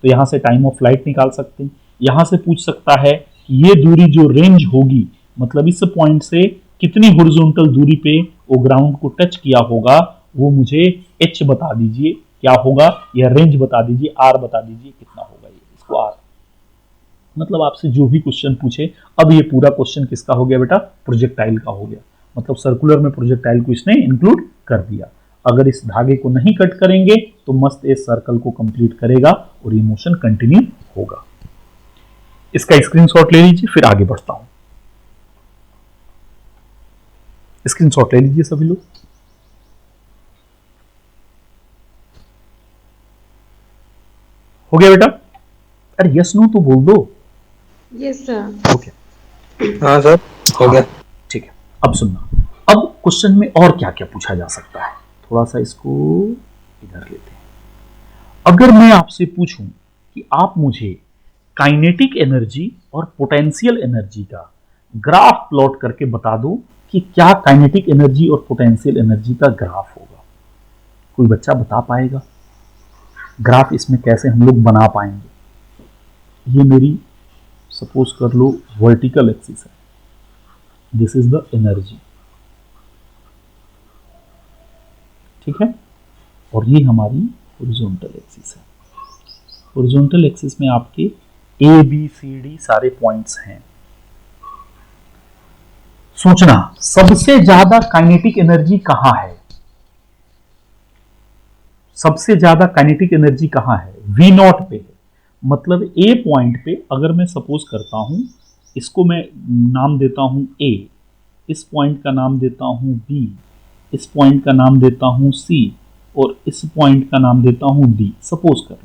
तो यहां से टाइम ऑफ फ्लाइट निकाल सकते हैं। यहां से पूछ सकता है कि ये दूरी जो रेंज होगी, मतलब इस पॉइंट से कितनी हॉरिजॉन्टल दूरी पे वो ग्राउंड को टच किया होगा, वो मुझे H बता दीजिए क्या होगा, या रेंज बता दीजिए, R बता दीजिए कितना होगा। ये इसको R मतलब आपसे जो भी क्वेश्चन पूछे, अब ये पूरा क्वेश्चन किसका हो गया बेटा? प्रोजेक्टाइल का हो गया। मतलब सर्कुलर में प्रोजेक्टाइल को इसने इंक्लूड कर दिया। अगर इस धागे को नहीं कट करेंगे तो मस्त इस सर्कल को कंप्लीट करेगा और ये मोशन कंटिन्यू होगा। इसका स्क्रीनशॉट ले लीजिए, फिर आगे बढ़ता हूं। स्क्रीनशॉट ले लीजिए सभी लोग। हो गया बेटा? अरे यस नो तो बोल दो। Yes sir. ओके, हाँ सर, हो गया। ठीक है। अब सुनना, अब क्वेश्चन में और क्या क्या पूछा जा सकता है, थोड़ा सा इसको इधर लेते हैं। अगर मैं आपसे पूछूं कि आप मुझे काइनेटिक एनर्जी और पोटेंशियल एनर्जी का ग्राफ प्लॉट करके बता दो कि क्या काइनेटिक एनर्जी और पोटेंशियल एनर्जी का ग्राफ होगा, कोई बच्चा बता पाएगा? ग्राफ इसमें कैसे हम लोग बना पाएंगे? ये मेरी सपोज कर लो वर्टिकल एक्सिस है, दिस इज द एनर्जी, ठीक है, और ये हमारी हॉरिजॉन्टल एक्सिस है। हॉरिजॉन्टल एक्सिस में आपके ए बी सी डी सारे पॉइंट्स हैं। सोचना, सबसे ज्यादा काइनेटिक एनर्जी कहां है? सबसे ज्यादा काइनेटिक एनर्जी कहां है? वी नॉट पे है। मतलब ए पॉइंट पे अगर मैं सपोज करता हूं, इसको मैं नाम देता हूं ए, इस पॉइंट का नाम देता हूं बी, इस पॉइंट का नाम देता हूं सी और इस पॉइंट का नाम देता हूं डी। सपोज कर लो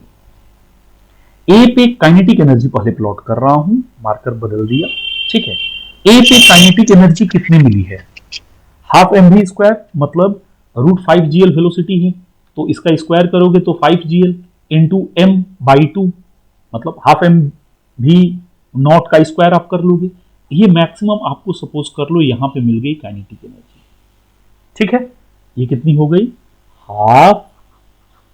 ए पे काइनेटिक एनर्जी पहले प्लॉट कर रहा हूं, मार्कर बदल दिया, ठीक है। ए पे काइनेटिक एनर्जी कितनी मिली है? हाफ एम वी स्क्वायर, मतलब √5gl वेलोसिटी है, तो इसका स्क्वायर करोगे तो 5gl इंटू एम बाई 2, मतलब हाफ एम भी नॉट का स्क्वायर आप कर लोगे। ये मैक्सिमम आपको सपोज कर लो यहां पे मिल गई काइनेटिक एनर्जी, ठीक है। ये कितनी हो गई? हाफ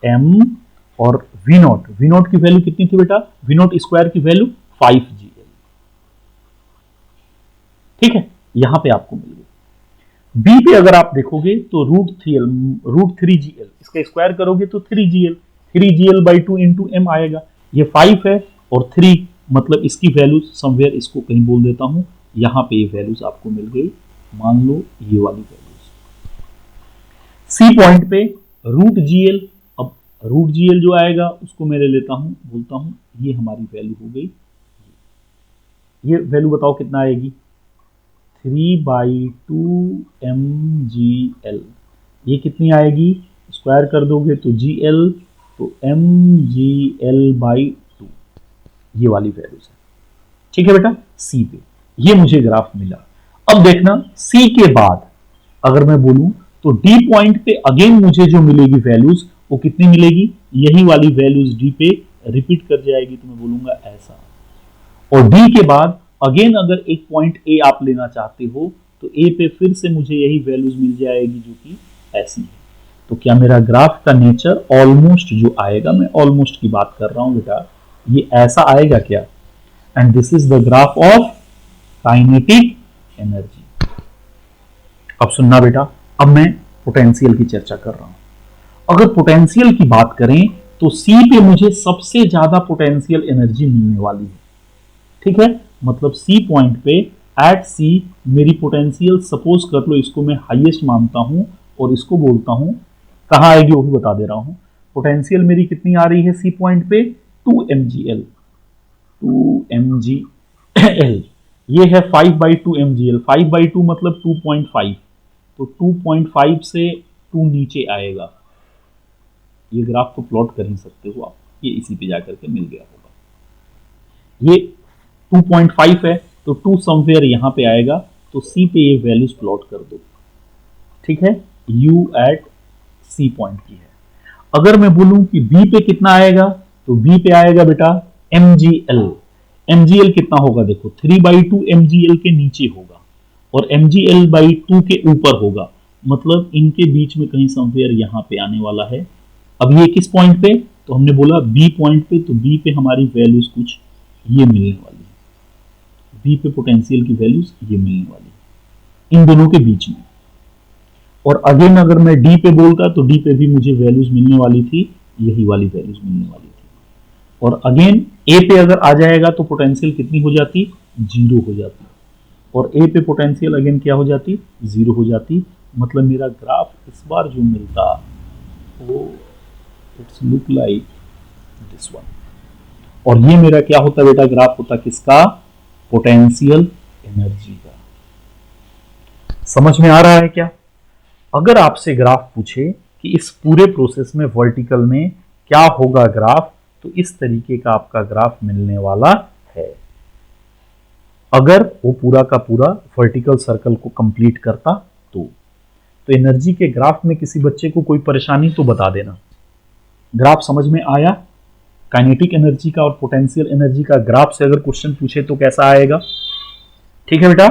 एम और वी नॉट की वैल्यू कितनी थी बेटा? वी नॉट स्क्वायर की वैल्यू 5gl, ठीक है, यहां पे आपको मिल गई। बी पे अगर आप देखोगे तो √3gl, इसका स्क्वायर करोगे तो 3gl बाई 2 इंटू एम आएगा। ये 5 है और 3, मतलब इसकी वैल्यूज समवेयर, इसको कहीं बोल देता हूं, यहां पे ये वैल्यूज आपको मिल गई, मान लो ये वाली वैल्यूज। सी पॉइंट पे √gl, अब √gl जो आएगा उसको मैं ले लेता हूं, बोलता हूं ये हमारी वैल्यू हो गई। ये वैल्यू बताओ कितना आएगी? 3/2 mgl। ये कितनी आएगी? स्क्वायर कर दोगे तो gl, तो mgl/2, ये वाली वैल्यूज है, ठीक है बेटा। सी पे ये मुझे ग्राफ मिला। अब देखना, सी के बाद अगर मैं बोलूं तो डी पॉइंट पे अगेन मुझे जो मिलेगी वैल्यूज, वो कितनी मिलेगी? यही वाली वैल्यूज डी पे रिपीट कर जाएगी, तो मैं बोलूंगा ऐसा। और डी के बाद अगेन अगर एक पॉइंट ए आप लेना चाहते हो तो ए पे फिर से मुझे यही वैल्यूज मिल जाएगी जो कि ऐसी है। तो क्या मेरा ग्राफ का नेचर ऑलमोस्ट जो आएगा, मैं ऑलमोस्ट की बात कर रहा हूं बेटा, ये ऐसा आएगा क्या? And this is the graph of kinetic energy. अब सुनना बेटा, अब मैं पोटेंशियल की चर्चा कर रहा हूं। अगर पोटेंशियल की बात करें तो सी पे मुझे सबसे ज्यादा पोटेंशियल एनर्जी मिलने वाली है, ठीक है। मतलब सी पॉइंट पे एट सी मेरी पोटेंशियल, सपोज कर लो इसको मैं हाईएस्ट मानता हूं और इसको बोलता हूं, कहां आएगी वो भी बता दे रहा हूं। पोटेंशियल मेरी कितनी आ रही है सी पॉइंट पे? 2 mgl। ये है 5/2 mgl। 5/2 मतलब 2.5, तो 2.5 से 2 नीचे आएगा। ये ग्राफ को प्लॉट कर ही सकते हो आप, ये इसी पे जाकर के मिल गया होगा। ये 2.5 है तो 2 समवेयर यहां पे आएगा, तो सी पे ये वैल्यूज प्लॉट कर दो, ठीक है। यू एट सी पॉइंट की है। अगर मैं बोलूं कि बी पे कितना आएगा, तो बी पे आएगा बेटा mgl। mgl कितना होगा? देखो 3/2 mgl के नीचे होगा और mgl/2 के ऊपर होगा, मतलब इनके बीच में कहीं समवेयर यहां पे आने वाला है। अब ये किस पॉइंट पे? तो हमने बोला बी पॉइंट पे, तो बी पे हमारी वैल्यूज कुछ ये मिलने वाली है। बी पे पोटेंशियल की वैल्यूज ये मिलने वाली है इन दोनों के बीच में। और अगेन अगर मैं डी पे बोलता तो डी पे भी मुझे वैल्यूज मिलने वाली थी, यही वाली वैल्यूज मिलने वाली थी। और अगेन ए पे अगर आ जाएगा तो पोटेंशियल कितनी हो जाती, जीरो हो जाती, और ए पे पोटेंशियल अगेन क्या हो जाती, जीरो हो जाती। मतलब मेरा ग्राफ इस बार जो मिलता वो it's look like this one, और ये मेरा क्या होता बेटा, ग्राफ होता किसका, पोटेंशियल एनर्जी का। समझ में आ रहा है क्या? अगर आपसे ग्राफ पूछे कि इस पूरे प्रोसेस में वर्टिकल में क्या होगा ग्राफ, तो इस तरीके का आपका ग्राफ मिलने वाला है, अगर वो पूरा का पूरा वर्टिकल सर्कल को कंप्लीट करता तो एनर्जी के ग्राफ में किसी बच्चे को कोई परेशानी तो बता देना। ग्राफ समझ में आया? काइनेटिक एनर्जी का और पोटेंशियल एनर्जी का ग्राफ से अगर क्वेश्चन पूछे तो कैसा आएगा? ठीक है बेटा।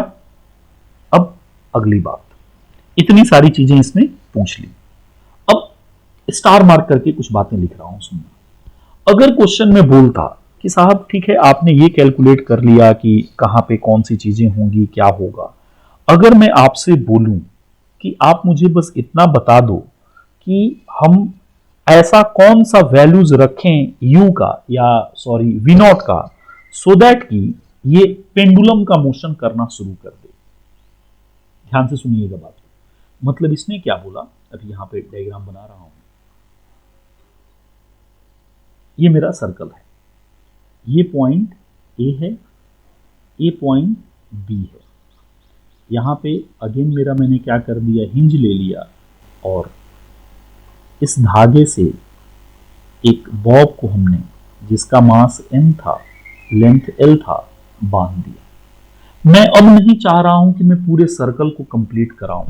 अब अगली बात, इतनी सारी चीजें इसने पूछ ली, अब स्टार मार्क करके कुछ बातें लिख रहा हूं, सुनना। अगर क्वेश्चन में बोलता कि साहब ठीक है आपने ये कैलकुलेट कर लिया कि कहां पे कौन सी चीजें होंगी, क्या होगा, अगर मैं आपसे बोलूं कि आप मुझे बस इतना बता दो कि हम ऐसा कौन सा वैल्यूज रखें यू का या सॉरी वी नॉट का, सो दैट कि ये पेंडुलम का मोशन करना शुरू कर दे। ध्यान से सुनिएगा बात को। मतलब इसने क्या बोला, अभी यहां पे डायग्राम बना रहा हूं, ये मेरा सर्कल है, ये पॉइंट ए है, ये पॉइंट बी है, यहां पे अगेन मेरा मैंने क्या कर दिया, हिंज ले लिया और इस धागे से एक बॉब को हमने, जिसका मास m था, लेंथ l था, बांध दिया। मैं अब नहीं चाह रहा हूं कि मैं पूरे सर्कल को कंप्लीट कराऊं,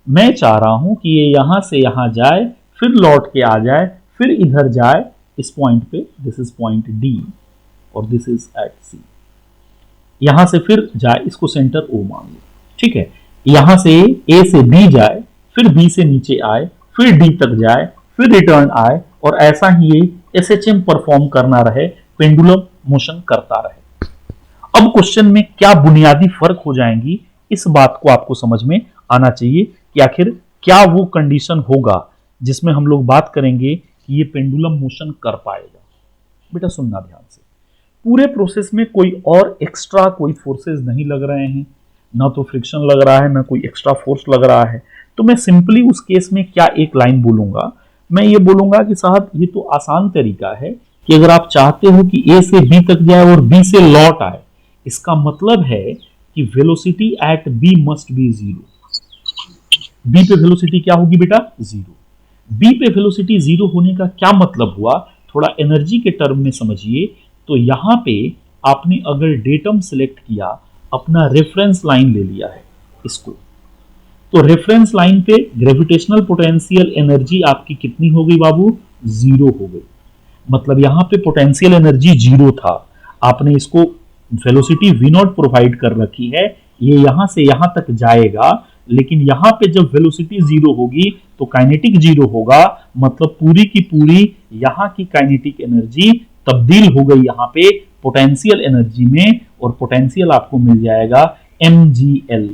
मैं चाह रहा हूं कि ये यहां से यहां जाए, फिर लौट के आ जाए, फिर इधर जाए इस पॉइंट पे, दिस इज पॉइंट D और दिस इज एट C, यहां से फिर जाए, इसको सेंटर O मान लो, ठीक है। यहां से A से B जाए, फिर B से नीचे आए, फिर D तक जाए, फिर रिटर्न आए, और ऐसा ही ये SHM परफॉर्म करना रहे, पेंडुलम मोशन करता रहे। अब क्वेश्चन में क्या बुनियादी फर्क हो जाएंगी, इस बात को आपको समझ में आना चाहिए कि आखिर क्या वो कंडीशन होगा जिसमें हम लोग बात करेंगे कि ये पेंडुलम मोशन कर पाएगा। बेटा सुनना ध्यान से, पूरे प्रोसेस में कोई और एक्स्ट्रा कोई फोर्सेस नहीं लग रहे हैं, ना तो फ्रिक्शन लग रहा है, ना कोई एक्स्ट्रा फोर्स लग रहा है, तो मैं सिंपली उस केस में क्या एक लाइन बोलूंगा, मैं ये बोलूंगा कि साहब ये तो आसान तरीका है कि अगर आप चाहते हो कि A से B तक जाए और B से लौट आए, इसका मतलब है कि velocity at B must be zero. B पे वेलोसिटी क्या होगी बेटा, जीरो। B पे वेलोसिटी जीरो होने का क्या मतलब हुआ, थोड़ा एनर्जी के टर्म में समझिए। तो यहां पे आपने अगर डेटम सिलेक्ट किया, अपना रेफरेंस लाइन ले लिया है इसको, तो रेफरेंस लाइन पे ग्रेविटेशनल पोटेंशियल एनर्जी आपकी कितनी हो गई बाबू, जीरो हो गई। मतलब यहां पे पोटेंशियल एनर्जी जीरो था, आपने इसको वेलोसिटी v नॉट प्रोवाइड कर रखी है, ये यहां से यहां तक जाएगा, लेकिन यहां पे जब वेलोसिटी जीरो होगी तो काइनेटिक जीरो होगा, मतलब पूरी की पूरी यहां की काइनेटिक एनर्जी तब्दील हो गई यहां पे पोटेंशियल एनर्जी में, और पोटेंशियल आपको मिल जाएगा mgl।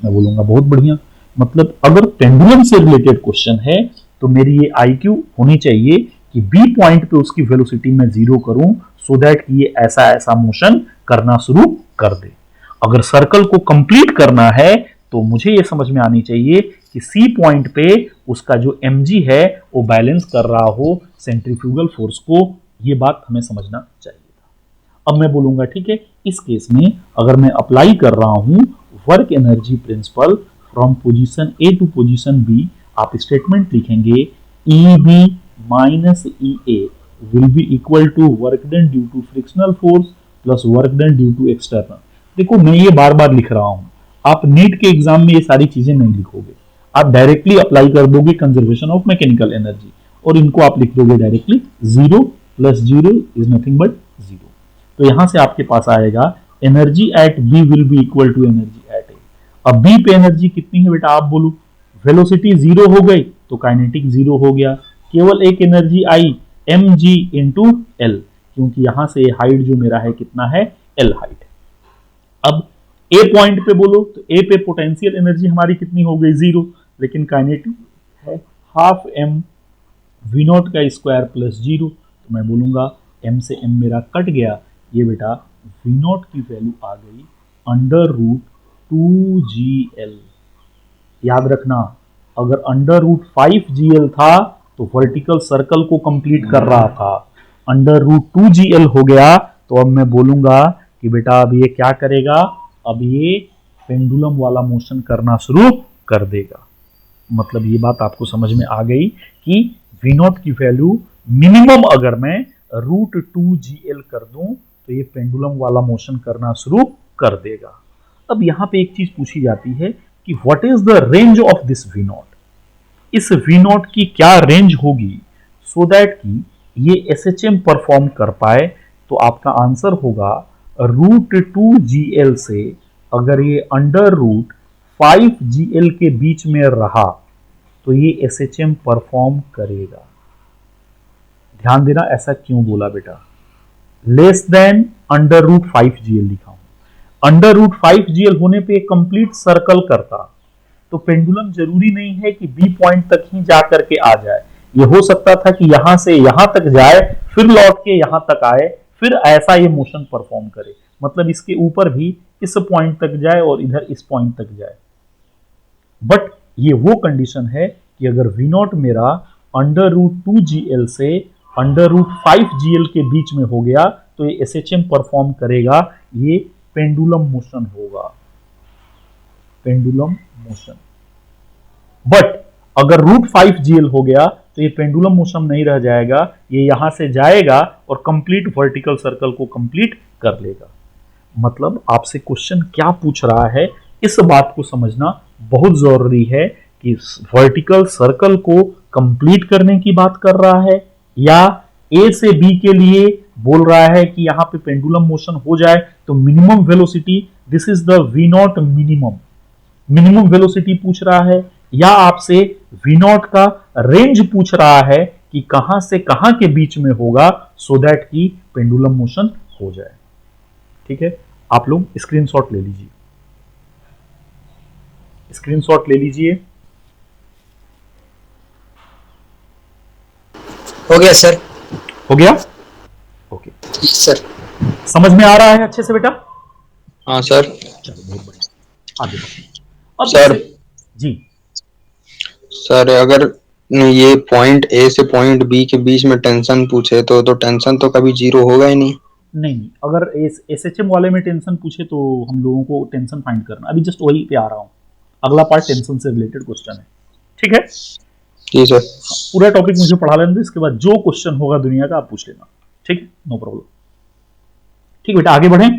मैं बोलूंगा बहुत बढ़िया। मतलब अगर पेंडुलम से रिलेटेड क्वेश्चन है तो मेरी ये IQ होनी चाहिए कि B पॉइंट पे उसकी वेलोसिटी में जीरो करूं, सो दैट ये ऐसा ऐसा मोशन करना शुरू कर दे। अगर सर्कल को कंप्लीट करना है तो मुझे ये समझ में आनी चाहिए कि C पॉइंट पे उसका जो mg है वो बैलेंस कर रहा हो सेंट्रीफ्यूगल फोर्स को, ये बात हमें समझना चाहिए था। अब मैं बोलूंगा ठीक है, इस केस में अगर मैं अप्लाई कर रहा हूं work energy principle from position A to position B, आप स्टेटमेंट लिखेंगे EB minus EA will be equal to work done due to frictional force plus work done due to external. देखो मैं ये बार बार लिख रहा हूं, आप नीट के एग्जाम में ये सारी चीजें नहीं लिखोगे, आप डायरेक्टली अप्लाई कर दोगे कंजर्वेशन ऑफ मैकेनिकल एनर्जी, और इनको आप लिख दोगे directly, zero plus zero is nothing but zero. तो यहां से आपके पास आएगा energy at B will be equal to energy at A। अब B पे एनर्जी कितनी है बेटा आप बोलो, वेलोसिटी जीरो हो गई तो काइनेटिक जीरो हो गया, केवल एक एनर्जी आई mg इंटू L, क्योंकि यहां से हाइट जो मेरा है कितना है, L हाइट। अब A पॉइंट पे बोलो तो A पे पोटेंशियल एनर्जी हमारी कितनी हो गई, जीरो, लेकिन काइनेटिक है हाफ m v नॉट का स्क्वायर प्लस जीरो, तो मैं बोलूंगा m से m मेरा कट गया, ये बेटा V0 की वैल्यू आ गई अंडर रूट 2GL। याद रखना, अगर अंडर रूट 5GL था तो वर्टिकल सर्कल को कंप्लीट कर रहा था, अंडर रूट 2GL हो गया तो अब मैं बोलूंगा कि बेटा अब ये क्या करेगा, अब ये पेंडुलम वाला मोशन करना शुरू कर देगा। मतलब ये बात आपको समझ में आ गई कि V0 की वैल्यू मिनिमम अगर मैं रूट 2GL कर दूं तो ये पेंडुलम वाला मोशन करना शुरू कर देगा। अब यहां पे एक चीज पूछी जाती है कि what is the range of this V0, इस V0 की क्या रेंज होगी सो दैट कि ये SHM परफॉर्म कर पाए। तो आपका आंसर होगा रूट 2GL से अगर ये अंडर रूट 5GL के बीच में रहा तो ये SHM परफॉर्म करेगा। ध्यान देना, ऐसा क्यों बोला बेटा, less than under root 5GL लिखा हूं। अंडर रूट 5GL होने पे कंप्लीट सर्कल करता, तो पेंडुलम जरूरी नहीं है कि बी पॉइंट तक ही जा करके आ जाए, ये हो सकता था कि यहां से यहां तक जाए फिर लौट के यहां तक आए, फिर ऐसा ये मोशन परफॉर्म करे। मतलब इसके ऊपर भी इस पॉइंट तक जाए और इधर इस पॉइंट तक जाए। बट ये वो कंडीशन है कि अगर V0 मेरा अंडर रूट 2GL से अंडर रूट 5GL के बीच में हो गया तो ये SHM परफॉर्म करेगा, ये पेंडुलम मोशन होगा, पेंडुलम मोशन। बट अगर रूट 5GL हो गया तो ये पेंडुलम मोशन नहीं रह जाएगा, ये यहां से जाएगा और कंप्लीट वर्टिकल सर्कल को कंप्लीट कर लेगा। मतलब आपसे क्वेश्चन क्या पूछ रहा है, इस बात को समझना बहुत जरूरी है कि वर्टिकल सर्कल को कंप्लीट करने की बात कर रहा है या ए से बी के लिए बोल रहा है कि यहां पे पेंडुलम मोशन हो जाए तो minimum velocity, this is the V0 minimum velocity पूछ रहा है, या आपसे V0 का रेंज पूछ रहा है कि कहां से कहां के बीच में होगा सो दैट कि पेंडुलम मोशन हो जाए। ठीक है, आप लोग स्क्रीनशॉट ले लीजिए, स्क्रीनशॉट ले लीजिए। हो गया सर। हो गया, ओके सर समझ में आ रहा है अच्छे से बेटा? हाँ सर। चलो बहुत बढ़िया, आगे बढ़ो। अब सर जी सर अगर ये पॉइंट ए से पॉइंट बी के बीच में टेंशन पूछे तो टेंशन तो कभी जीरो होगा ही नहीं। नहीं, अगर SHM वाले में टेंशन पूछे तो हम लोगों को टेंशन फाइंड करना, अभी जस्ट वही पे आ रहा हूं, अगला पार्ट टेंशन से रिलेटेड क्वेश्चन है। ठीक है, जी सर। पूरा टॉपिक मुझे पढ़ा लेने दो, इसके बाद जो क्वेश्चन होगा दुनिया का आप पूछ लेना। ठीक, नो प्रॉब्लम। ठीक बेटा, आगे बढ़ें।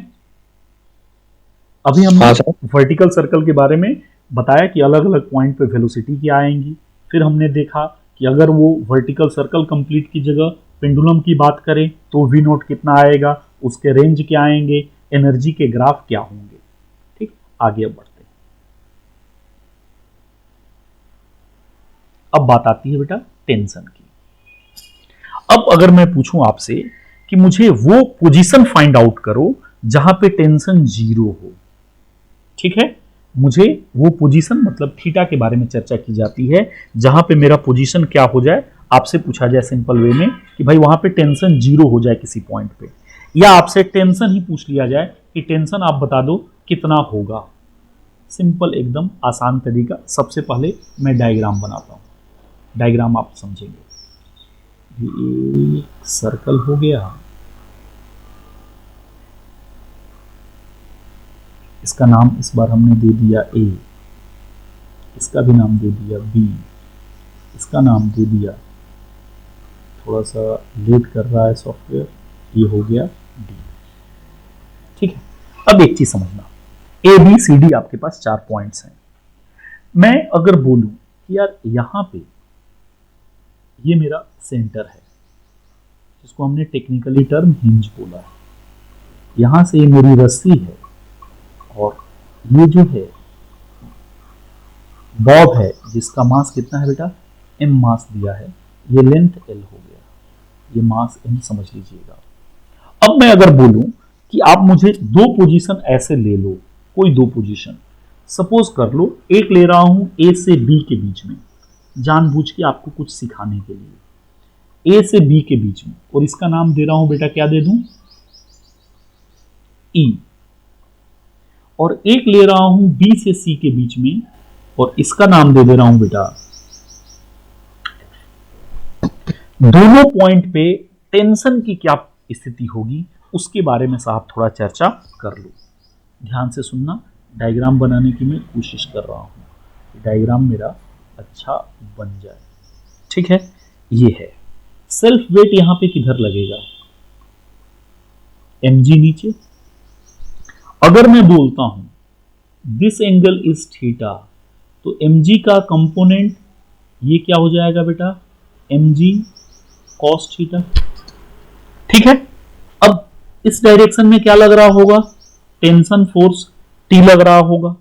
अभी हमने वर्टिकल सर्कल के बारे में बताया कि अलग अलग पॉइंट पे वेलोसिटी क्या आएंगी, फिर हमने देखा कि अगर वो वर्टिकल सर्कल कंप्लीट की जगह पेंडुलम की बात करें तो V0 कितना आएगा, उसके रेंज क्या आएंगे, एनर्जी के ग्राफ क्या होंगे। ठीक, आगे अब बढ़ते हैं। अब बात आती है बेटा टेंशन की। अब अगर मैं पूछूं आपसे कि मुझे वो पोजीशन फाइंड आउट करो जहां पे टेंशन जीरो हो, ठीक है, मुझे वो पोजीशन, मतलब थीटा के बारे में चर्चा की जाती है, जहां पे मेरा पोजीशन क्या हो जाए, आपसे पूछा जाए सिंपल वे में कि भाई वहां पे टेंशन जीरो हो जाए किसी पॉइंट पे, या आपसे टेंशन ही पूछ लिया जाए कि टेंशन आप बता दो कितना होगा। सिंपल एकदम आसान तरीका। सबसे पहले मैं डायग्राम बनाता हूं, डायग्राम आप समझेंगे। ये एक सर्कल हो गया, इसका नाम इस बार हमने दे दिया A, इसका भी नाम दे दिया B, इसका नाम दे दिया, थोड़ा सा लेट कर रहा है सॉफ्टवेयर, ये हो गया D। ठीक है, अब एक चीज समझना, A B C D आपके पास 4 पॉइंट्स हैं। मैं अगर बोलूं कि यार यहां पे ये मेरा सेंटर है, जिसको हमने टेक्निकली टर्म हिंज बोला है, यहां से ये मेरी रस्सी है और ये जो है बॉब है जिसका मास कितना है बेटा, m मास दिया है, ये लेंथ l हो गया, ये मास m समझ लीजिएगा। अब मैं अगर बोलूं कि आप मुझे दो पोजीशन ऐसे ले लो, कोई दो पोजीशन सपोज कर लो, एक ले रहा हूं a से b के बीच में, जानबूझ के आपको कुछ सिखाने के लिए। ए से बी के बीच में, और इसका नाम दे रहा हूं बेटा, क्या दे दूं, ई। और एक ले रहा हूं बी से सी के बीच में, और इसका नाम दे रहा हूं बेटा। दोनों पॉइंट पे टेंशन की क्या स्थिति होगी उसके बारे में साहब थोड़ा चर्चा कर लो। ध्यान से सुनना, डायग्राम बनाने की मैं कोशिश कर रहा हूं, डायग्राम मेरा अच्छा बन जाए। ठीक है, ये है सेल्फ वेट। यहां पे किधर लगेगा, mg नीचे। अगर मैं बोलता हूं दिस एंगल इज थीटा, तो mg का कंपोनेंट ये क्या हो जाएगा बेटा, mg cos थीटा। ठीक है, अब इस डायरेक्शन में क्या लग रहा होगा, टेंशन फोर्स T लग रहा होगा,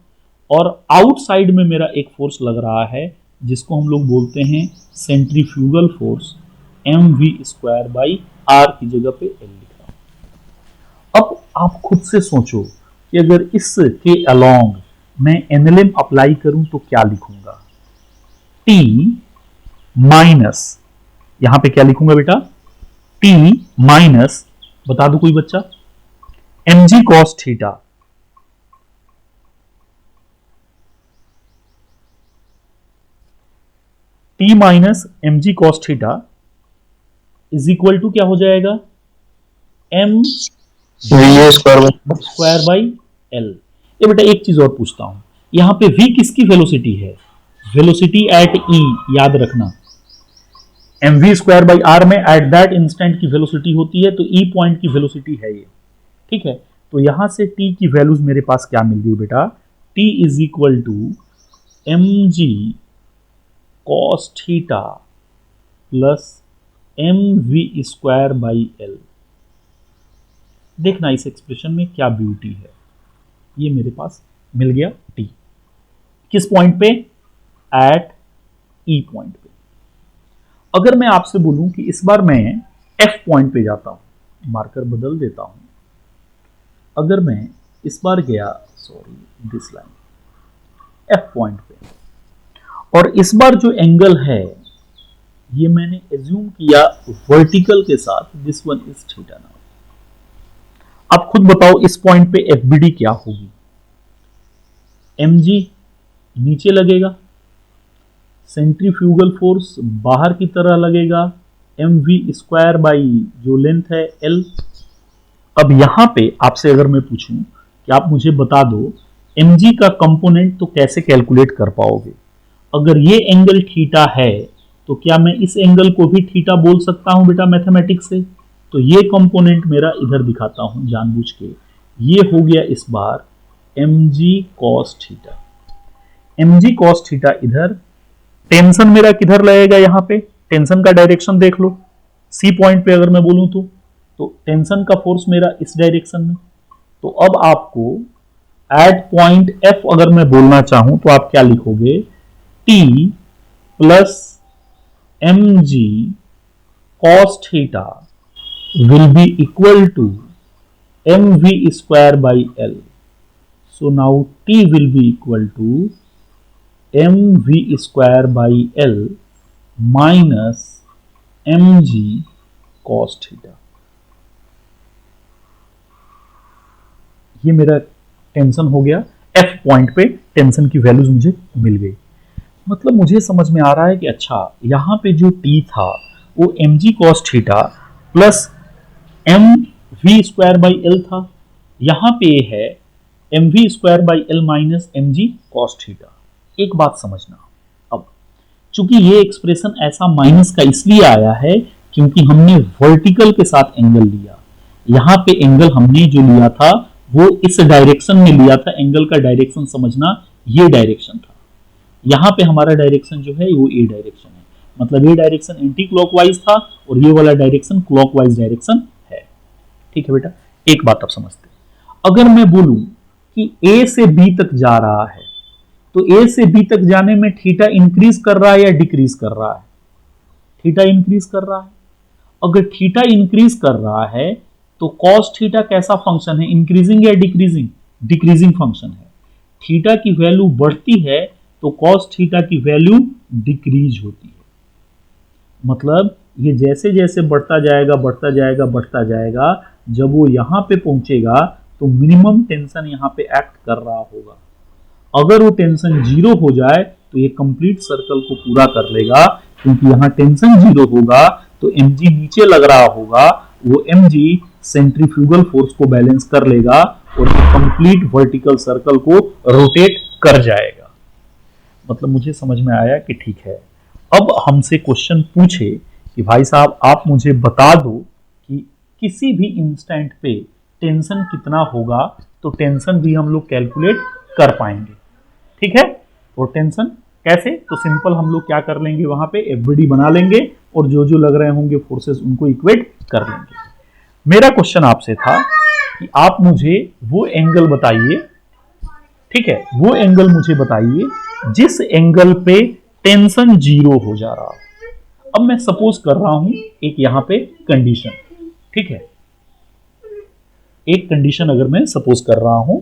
और आउटसाइड में मेरा एक फोर्स लग रहा है जिसको हम लोग बोलते हैं centrifugal force, mv² by r की जगह पे L लिख रहा हूं। अब आप खुद से सोचो कि अगर इसके अलोंग मैं NLM अप्लाई करूं तो क्या लिखूंगा, T माइनस, यहां पे क्या लिखूंगा बेटा, T माइनस, बता दो कोई बच्चा, mg cos theta, T minus mg cos theta is equal to क्या हो जाएगा, m स्क्वायर बाई एल। ये बेटा एक चीज और पूछता हूं, यहां पे v किसकी वेलोसिटी है, वेलोसिटी एट e, याद रखना mv स्क्वायर बाई आर में एट दैट इंस्टेंट की वेलोसिटी होती है, तो e पॉइंट की वेलोसिटी है ये। ठीक है, तो यहां से t की वैल्यूज मेरे पास क्या मिल गई बेटा, t is equal to mg cos theta plus mv square by L. देखना इस एक्सप्रेशन में क्या ब्यूटी है, ये मेरे पास मिल गया t किस पॉइंट पे, एट e पॉइंट पे। अगर मैं आपसे बोलूं कि इस बार मैं f पॉइंट पे जाता हूं, मार्कर बदल देता हूं, अगर मैं इस बार गया, sorry this line, f point पे, और इस बार जो एंगल है ये मैंने एज्यूम किया वर्टिकल के साथ, this one is theta now. आप खुद बताओ इस पॉइंट पे FBD क्या होगी, mg नीचे लगेगा, सेंट्रीफ्यूगल फोर्स बाहर की तरह लगेगा, mv स्क्वायर बाई जो लेंथ है l। अब यहां पे आपसे अगर मैं पूछूं कि आप मुझे बता दो mg का कंपोनेंट तो कैसे कैलकुलेट कर पाओगे, अगर ये एंगल थीटा है तो क्या मैं इस एंगल को भी थीटा बोल सकता हूं बेटा मैथमेटिक्स से, तो ये कंपोनेंट मेरा इधर दिखाता हूं जानबूझ के, ये हो गया इस बार mg cos theta. mg cos theta इधर, टेंशन मेरा किधर लगेगा, यहां पे टेंशन का डायरेक्शन देख लो, सी पॉइंट पे अगर मैं बोलूं तो टेंशन का फोर्स मेरा इस डायरेक्शन में। तो अब आपको एट पॉइंट F अगर मैं बोलना चाहूं तो आप क्या लिखोगे, T plus mg cos theta will be equal to mv square by L. So now T will be equal to mv square by L minus mg cos theta. ये मेरा टेंशन हो गया, F पॉइंट पे tension की values मुझे मिल गई। मतलब मुझे समझ में आ रहा है कि अच्छा यहां पे जो T था वो mg cos theta plus mv square by L था, यहां पे है mv square by L minus mg cos theta. एक बात समझना, अब चूंकि ये एक्सप्रेशन ऐसा माइनस का इसलिए आया है क्योंकि हमने वर्टिकल के साथ एंगल लिया, यहां पे एंगल हमने जो लिया था वो इस डायरेक्शन में लिया था, एंगल का डायरेक्शन समझना, ये डायरेक्शन था, यहां पे हमारा डायरेक्शन जो है वो ए डायरेक्शन है, मतलब ये डायरेक्शन एंटी क्लॉकवाइज था और ये वाला डायरेक्शन क्लॉकवाइज डायरेक्शन है। ठीक है बेटा, एक बात आप समझते हैं, अगर मैं बोलूं कि ए से बी तक जा रहा है तो ए से बी तक जाने में थीटा इंक्रीज कर रहा है या डिक्रीज कर रहा है, थीटा इंक्रीज कर रहा है। अगर थीटा इंक्रीज कर रहा है तो कॉस थीटा कैसा फंक्शन है, इंक्रीजिंग या डिक्रीजिंग, डिक्रीजिंग फंक्शन है। थीटा की वैल्यू बढ़ती है तो कॉस थीटा की वैल्यू डिक्रीज होती है, मतलब ये जैसे जैसे बढ़ता जाएगा बढ़ता जाएगा बढ़ता जाएगा, जब वो यहाँ पे पहुंचेगा तो मिनिमम टेंशन यहाँ पे एक्ट कर रहा होगा। अगर वो टेंशन जीरो हो जाए तो ये कंप्लीट सर्कल को पूरा कर लेगा, क्योंकि यहाँ टेंशन जीरो होगा तो mg नीचे लग रहा होगा, वो mg सेंट्रीफ्यूगल फोर्स को बैलेंस कर लेगा और कंप्लीट वर्टिकल सर्कल को रोटेट कर जाएगा। मतलब मुझे समझ में आया कि ठीक है। अब हमसे क्वेश्चन पूछे कि भाई साहब आप मुझे बता दो कि किसी भी इंस्टेंट पे टेंशन कितना होगा, तो टेंशन भी हम लोग कैलकुलेट कर पाएंगे। ठीक है, और टेंशन कैसे, तो सिंपल हम लोग क्या कर लेंगे, वहां पे एफबीडी बना लेंगे और जो जो लग रहे होंगे फोर्सेस उनको इक्वेट कर लेंगे। मेरा क्वेश्चन आपसे था कि आप मुझे वो एंगल बताइए, ठीक है, वो एंगल मुझे बताइए जिस एंगल पे टेंशन जीरो हो जा रहा हो। अब मैं सपोज कर रहा हूं एक यहां पे कंडीशन, ठीक है, एक कंडीशन अगर मैं सपोज कर रहा हूं,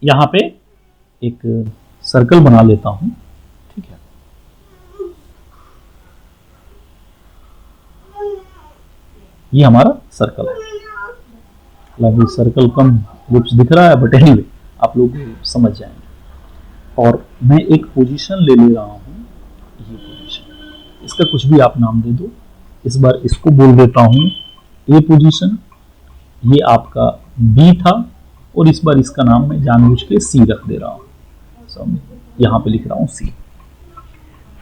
यहां पे एक सर्कल बना लेता हूं, ठीक है, ये हमारा सर्कल है। हालांकि सर्कल कम ग्रुप्स दिख रहा है, बट एनीवे आप लोग समझ जाएंगे। और मैं एक पोजीशन ले रहा हूं, ये पोजीशन, इसका कुछ भी आप नाम दे दो। इस बार इसको बोल देता हूं ए पोजीशन, ये आपका बी था, और इस बार इसका नाम मैं जानबूझ के सी रख दे रहा हूं। यहां पे लिख रहा हूं सी।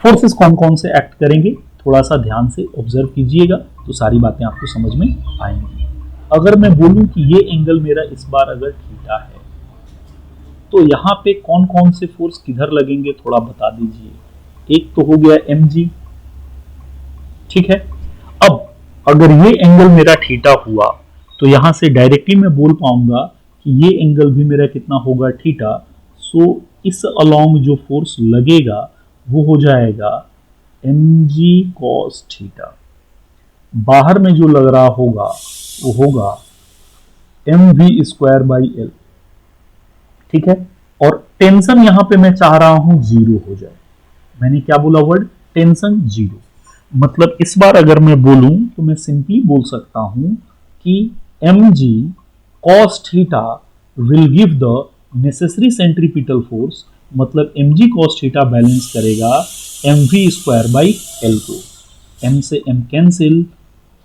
फोर्सेस कौन कौन से एक्ट करेंगे थोड़ा सा ध्यान से ऑब्जर्व कीजिएगा, तो सारी बातें आपको समझ में आएंगी। अगर मैं बोलूं कि ये एंगल मेरा इस बार अगर थीटा है, तो यहां पे कौन कौन से फोर्स किधर लगेंगे थोड़ा बता दीजिए। एक तो हो गया mg, ठीक है। अब अगर ये एंगल मेरा थीटा हुआ तो यहां से डायरेक्टली मैं बोल पाऊंगा कि ये एंगल भी मेरा कितना होगा, थीटा। सो इस अलोंग जो फोर्स लगेगा वो हो जाएगा mg cos थीटा। बाहर में जो लग रहा होगा वो होगा mv स्क्वायर बाई एल, ठीक है। और टेंशन यहां पे मैं चाह रहा हूं जीरो हो जाए। मैंने क्या बोला वर्ड, टेंशन जीरो। मतलब इस बार अगर मैं बोलूं तो मैं सिंपली बोल सकता हूं कि mg cos theta will give the necessary centripetal force. मतलब mg cos थीटा बैलेंस करेगा mv स्क्वायर बाई एल को। m से m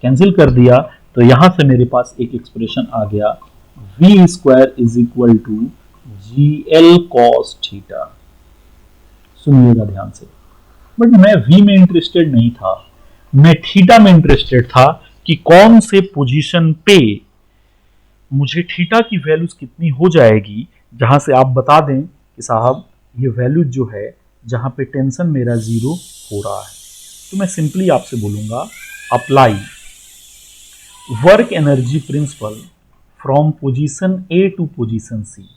कैंसिल कर दिया, तो यहां से मेरे पास एक एक्सप्रेशन आ गया, v square is equal to gl cos theta. सुनिएगा ध्यान से, बट मैं v में इंटरेस्टेड नहीं था, मैं थीटा में इंटरेस्टेड था कि कौन से पोजीशन पे मुझे थीटा की वैल्यूज कितनी हो जाएगी, जहां से आप बता दें कि साहब ये वैल्यू जो है जहां पे टेंशन मेरा जीरो हो रहा है। तो मैं सिंपली आपसे बोलूंगा apply work energy principle from position A to position C.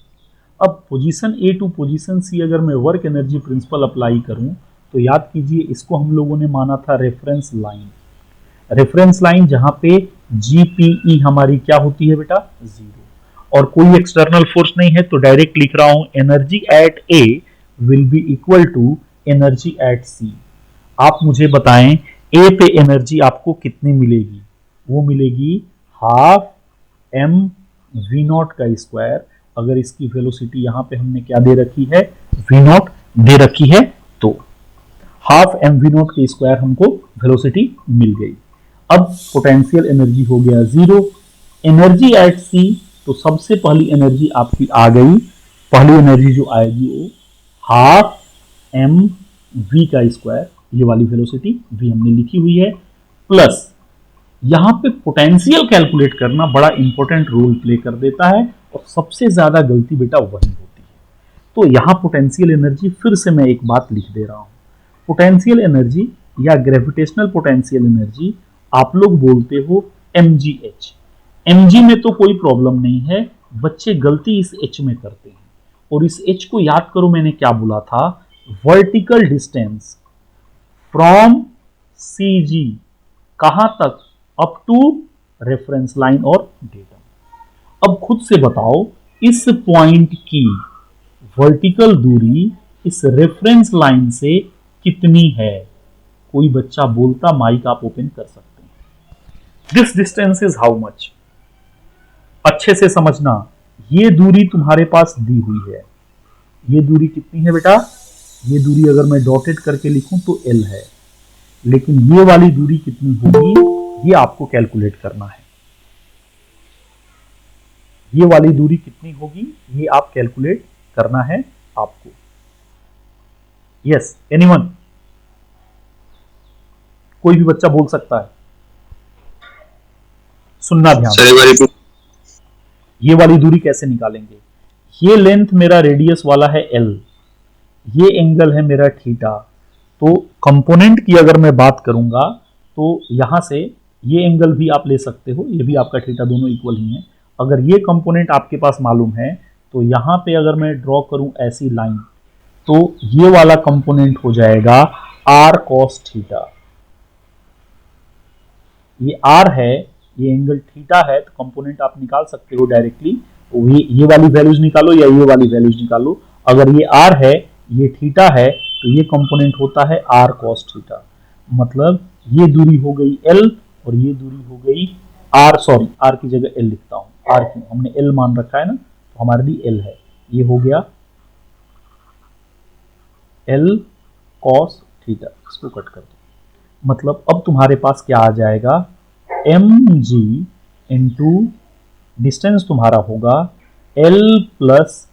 अब position A to position C अगर मैं वर्क एनर्जी प्रिंसिपल अप्लाई करूं तो याद कीजिए इसको हम लोगों ने माना था रेफरेंस लाइन। रेफरेंस लाइन जहां पे जीपीई हमारी क्या होती है बेटा, जीरो, और कोई एक्सटर्नल फोर्स नहीं है, तो डायरेक्ट लिख रहा हूं energy at A will be equal to energy at C. आप मुझे बताएं ए पे एनर्जी आपको कितनी मिलेगी, वो मिलेगी हाफ एम वी नॉट का स्क्वायर। अगर इसकी वेलोसिटी यहां पे हमने क्या दे रखी है, वी नॉट दे रखी है, तो हाफ एम वी नॉट के स्क्वायर हमको वेलोसिटी मिल गई। अब पोटेंशियल एनर्जी हो गया जीरो। एनर्जी एट सी, तो सबसे पहली एनर्जी आपकी आ गई, पहली एनर्जी जो आएगी वो हाफ एम वी का स्क्वायर, ये वाली वेलोसिटी वी हमने लिखी हुई है, प्लस यहां पे पोटेंशियल कैलकुलेट करना बड़ा इंपॉर्टेंट रोल प्ले कर देता है, और सबसे ज्यादा गलती बेटा वही होती है। तो यहां पोटेंशियल एनर्जी फिर से मैं एक बात लिख दे रहा हूं, पोटेंशियल एनर्जी या ग्रेविटेशनल पोटेंशियल एनर्जी आप लोग बोलते हो mgh। mg में तो कोई प्रॉब्लम नहीं है, बच्चे गलती इस h में करते हैं, और इस h को याद करो मैंने क्या बोला था, वर्टिकल डिस्टेंस फ्रॉम cg कहां तक, अप टू रेफरेंस लाइन और डेटम। अब खुद से बताओ इस पॉइंट की वर्टिकल दूरी इस रेफरेंस लाइन से कितनी है, कोई बच्चा बोलता माइक आप ओपन कर सकते हैं। This distance is how much. अच्छे से समझना, ये दूरी तुम्हारे पास दी हुई है। ये दूरी कितनी है बेटा? ये दूरी अगर मैं डॉटेड करके लिखूं तो L है, लेकिन ये वाली दूरी कितनी होगी ये आपको कैलकुलेट करना है। ये वाली दूरी कितनी होगी ये आप कैलकुलेट करना है आपको। Yes, anyone? कोई भी बच्चा बोल सकता है। सुनना ध्यान से। ये वाली दूरी कैसे निकालेंगे? ये लेंथ मेरा रेडियस वाला है L, ये एंगल है मेरा थीटा। तो कंपोनेंट की अगर मैं बात करूंगा तो यहां से ये एंगल भी आप ले सकते हो, ये भी आपका थीटा, दोनों इक्वल ही हैं। अगर ये कंपोनेंट आपके पास मालूम है तो यहां पे अगर मैं ड्रॉ करूं ऐसी लाइन तो ये वाला कंपोनेंट हो जाएगा r cos थीटा। ये r है, ये एंगल थीटा है, तो कंपोनेंट आप निकाल सकते हो डायरेक्टली। तो ये वाली वैल्यूज निकालो या ये वाली वैल्यूज निकालो। अगर ये r है, ये थीटा है, तो ये कंपोनेंट होता है r cos थीटा। मतलब ये दूरी हो गई L और ये दूरी हो गई r, सॉरी r की जगह L लिखता हूं। r क्यों? हमने L मान रखा है ना, तो हमारे लिए L है। ये हो गया L cos थीटा। इसको कट कर दो। मतलब अब तुम्हारे पास क्या आ जाएगा? mg इंटू डिस्टेंस तुम्हारा होगा L plus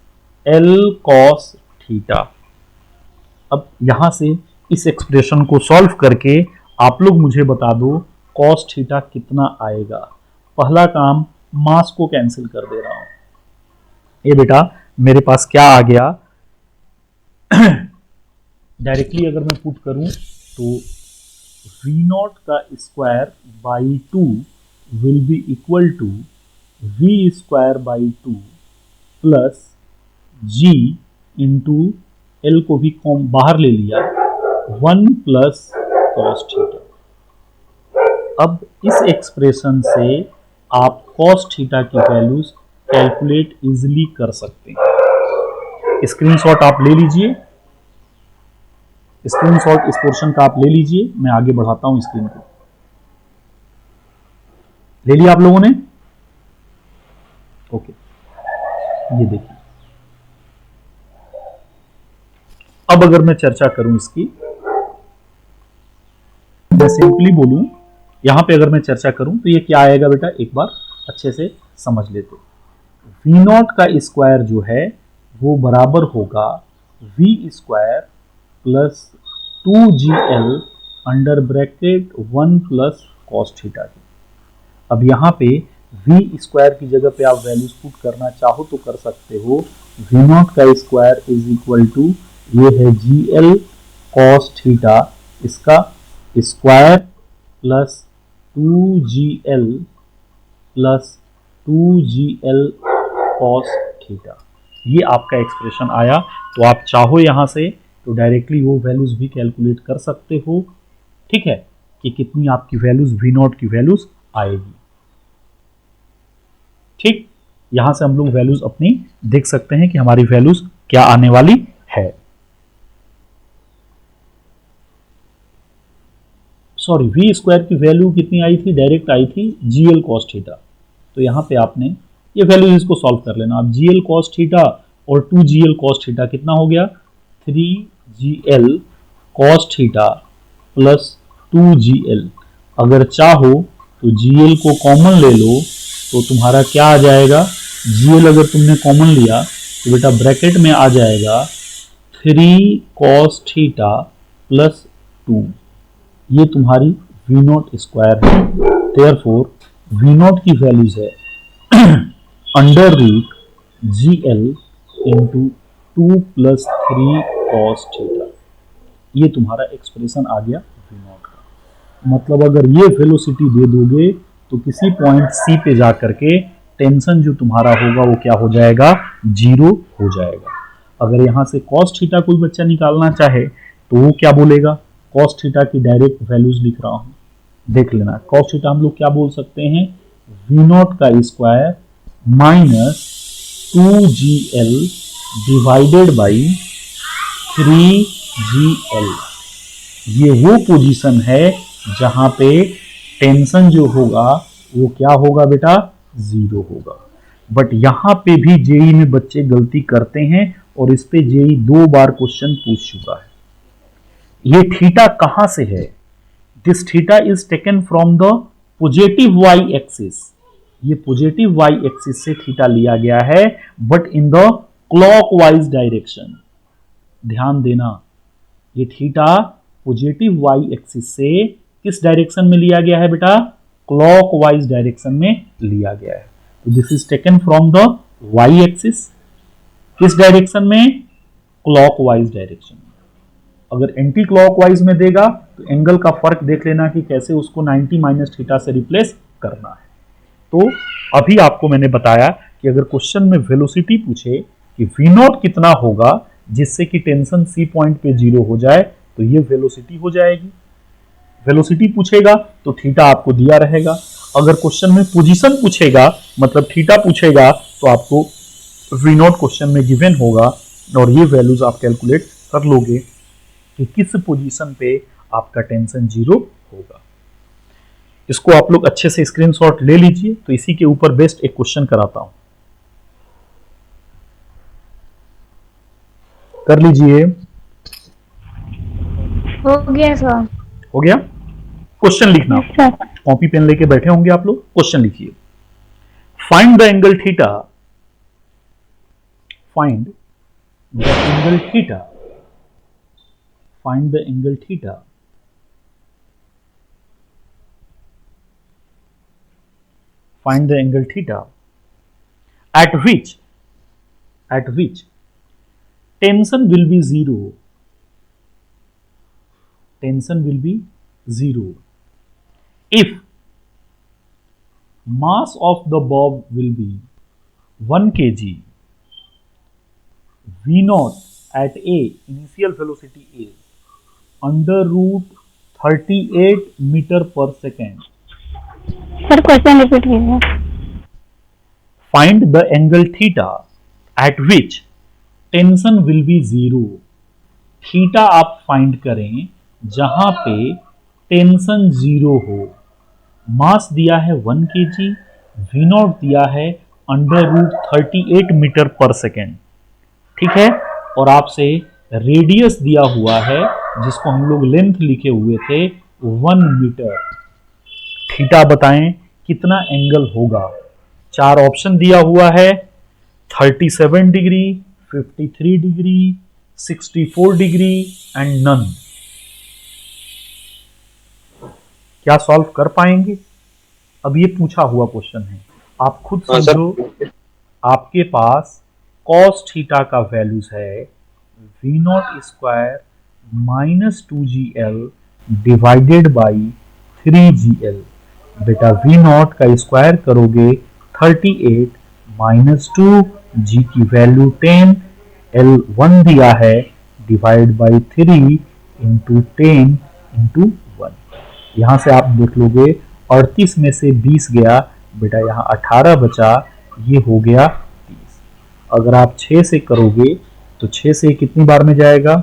L cos theta. अब यहां से इस एक्सप्रेशन को सॉल्व करके आप लोग मुझे बता दो cos थीटा कितना आएगा। पहला काम, मास को कैंसिल कर दे रहा हूं। ये बेटा मेरे पास क्या आ गया? डायरेक्टली अगर मैं पुट करूं तो V0 का square by 2 will be equal to V square by 2 plus G into L को भी बाहर ले लिया, 1 प्लस cos थीटा। अब इस एक्सप्रेशन से आप cos थीटा की वैल्यूज कैलकुलेट इजीली कर सकते हैं। स्क्रीनशॉट आप ले लीजिए, स्क्रीनशॉट इस पोर्शन का आप ले लीजिए। मैं आगे बढ़ाता हूं स्क्रीन को। ले लिया आप लोगों ने? ओके, ये देखिए। अब अगर मैं चर्चा करूं इसकी, मैं सिंपली बोलूं, यहां पे अगर मैं चर्चा करूं तो ये क्या आएगा बेटा, एक बार अच्छे से समझ लेते। V0 का स्क्वायर जो है वो बराबर होगा V square plus 2GL under bracket 1 plus cos theta की। अब यहाँ पे V स्क्वायर की जगह पे आप वैल्यूज पुट करना चाहो तो कर सकते हो। V0 का स्क्वायर इज इक्वल टू, ये है GL cos थीटा, इसका square plus 2GL plus 2GL cos theta. ये आपका एक्सप्रेशन आया। तो आप चाहो यहां से तो डायरेक्टली वो वैल्यूज भी कैलकुलेट कर सकते हो, ठीक है, कि कितनी आपकी वैल्यूज V0 की वैल्यूज आएगी। ठीक, यहां से हम लोग वैल्यूज अपनी देख सकते हैं कि हमारी वैल्यूज क्या आने वाली है। सॉरी, V स्क्वायर की वैल्यू कितनी आई थी? डायरेक्ट आई थी GL cos थीटा। तो यहां पे आपने ये वैल्यूज इसको सॉल्व कर लेना। आप GL cos थीटा और 2GL cos थीटा कितना हो गया? 3GL cos theta plus 2GL। अगर चाहो तो GL को कॉमन ले लो तो तुम्हारा क्या आ जाएगा? GL अगर तुमने कॉमन लिया तो बेटा ब्रैकेट में आ जाएगा 3 cos थीटा प्लस 2। ये तुम्हारी V0 स्क्वायर है। देयरफॉर V0 की वैल्यूज है under root GL into 2 plus 3 cos theta. ये तुम्हारा एक्सप्रेशन आ गया V0 का। मतलब अगर ये वेलोसिटी दे दोगे तो किसी पॉइंट C पे जा करके टेंशन जो तुम्हारा होगा वो क्या हो जाएगा? 0 हो जाएगा। अगर यहां से cos थीटा कोई बच्चा निकालना चाहे तो वो क्या बोलेगा? cos थीटा की डायरेक्ट वैल्यूज लिख रहा हूं, देख लेना। cos थीटा हम लोग क्या बोल सकते हैं? V0 का square minus 2GL divided by 3GL। ये वो पोजीशन है जहां पे टेंशन जो होगा वो क्या होगा बेटा, 0 होगा। बट यहां पे भी जेई में बच्चे गलती करते हैं और इस पे जेई 2 बार क्वेश्चन पूछ चुका है। ये थीटा कहां से है? This theta is taken from the positive Y axis. ये पॉजिटिव वाई एक्सिस से थीटा लिया गया है, but in the clockwise direction. ध्यान देना, ये थीटा पॉजिटिव वाई एक्सिस से किस डायरेक्शन में लिया गया है बेटा? क्लॉकवाइज डायरेक्शन में लिया गया है। तो this is taken from the Y axis. किस डायरेक्शन में? क्लॉकवाइज डायरेक्शन में। अगर एंटी क्लॉकवाइज में देगा तो एंगल का फर्क देख लेना कि कैसे उसको 90 माइनस थीटा से रिप्लेस करना है। तो अभी आपको मैंने बताया कि अगर क्वेश्चन में वेलोसिटी पूछे कि v नॉट कितना होगा जिससे कि टेंशन सी पॉइंट पे 0 हो जाए, तो ये वेलोसिटी हो जाएगी। वेलोसिटी पूछेगा तो थीटा आपको दिया रहेगा। अगर क्वेश्चन में पोजीशन पूछेगा, मतलब थीटा पूछेगा, तो आपको v नॉट क्वेश्चन में गिवन होगा और ये वैल्यूज आप कैलकुलेट कर लोगे कि किस पोजीशन पे आपका टेंशन 0 होगा। इसको आप लोग अच्छे से स्क्रीनशॉट ले लीजिए। तो इसी के ऊपर बेस्ट एक क्वेश्चन कराता हूं, कर लीजिए। हो गया सर। हो गया? क्वेश्चन लिखना, यस सर। कॉपी पेन लेके बैठे होंगे आप लोग, क्वेश्चन लिखिए। Find the angle theta, find the angle theta, find the angle theta find the angle theta at which tension will be 0, tension will be 0 if mass of the bob will be 1 kg, v naught at a initial velocity is under root 38 meter per second. Sir question repeat कीजिए। Find the angle theta at which tension will be 0. Theta आप find करें जहां पे tension 0 हो। मास दिया है 1 kg, we not दिया है अंडर रूट 38 मीटर पर सेकेंड, ठीक है। और आपसे रेडियस दिया हुआ है जिसको हम लोग लेंथ लिखे हुए थे 1 मीटर। थीटा बताएं कितना एंगल होगा। 4 ऑप्शन दिया हुआ है, 37 degree, 53 degree, 64 degree and none. क्या सॉल्व कर पाएंगे? अब ये पूछा हुआ क्वेश्चन है, आप खुद समझो। आपके पास cos थीटा का वैल्यूज है v not square minus 2gl divided by 3gl। बेटा v नॉट का स्क्वायर करोगे 38 माइनस 2, g की वैल्यू 10, l 1 दिया है, डिवाइड बाई 3 इंटू 10 इंटू 1। यहां से आप देख लोगे 38 में से 20 गया, बेटा यहाँ 18 बचा, ये हो गया 30। अगर आप 6 से करोगे तो 6 से कितनी बार में जाएगा?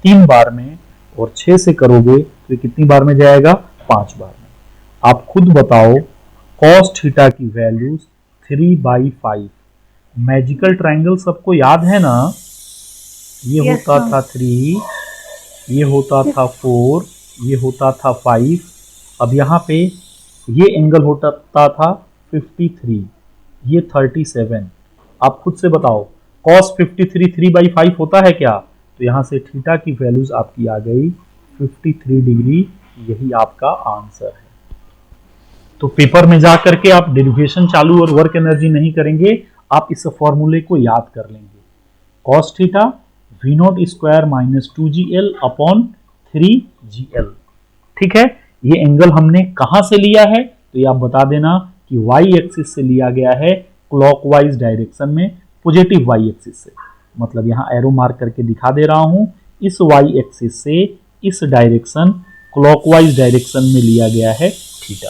3 बार में। और 6 से करोगे तो कितनी बार में जाएगा? 5 बार में। आप खुद बताओ cos थीटा की वैल्यूज 3/5। मैजिकल ट्रायंगल सबको याद है ना? ये Yes, होता sir. था 3, ये होता था 4, ये होता था 5। अब यहाँ पे ये एंगल होता था 53, ये 37। आप खुद से बताओ cos 53 3/5 होता है क्या? तो यहाँ से थीटा की वैल्यूज आपकी आ गई 53 डिग्री। यही आपका आंसर है। तो पेपर में जा करके आप डेरिवेशन चालू और वर्क एनर्जी नहीं करेंगे, आप इस फॉर्मूले को याद कर लेंगे। cos theta v not square minus 2gl upon 3gl, ठीक है। ये एंगल हमने कहां से लिया है? तो ये आप बता देना कि y एक्सिस से लिया गया है, क्लॉकवाइज डायरेक्शन में, पॉजिटिव y एक्सिस से। मतलब यहां एरो मार्क करके दिखा दे रहा हूं, इस y एक्सिस से इस डायरेक्शन क्लॉकवाइज डायरेक्शन में लिया गया है थीटा।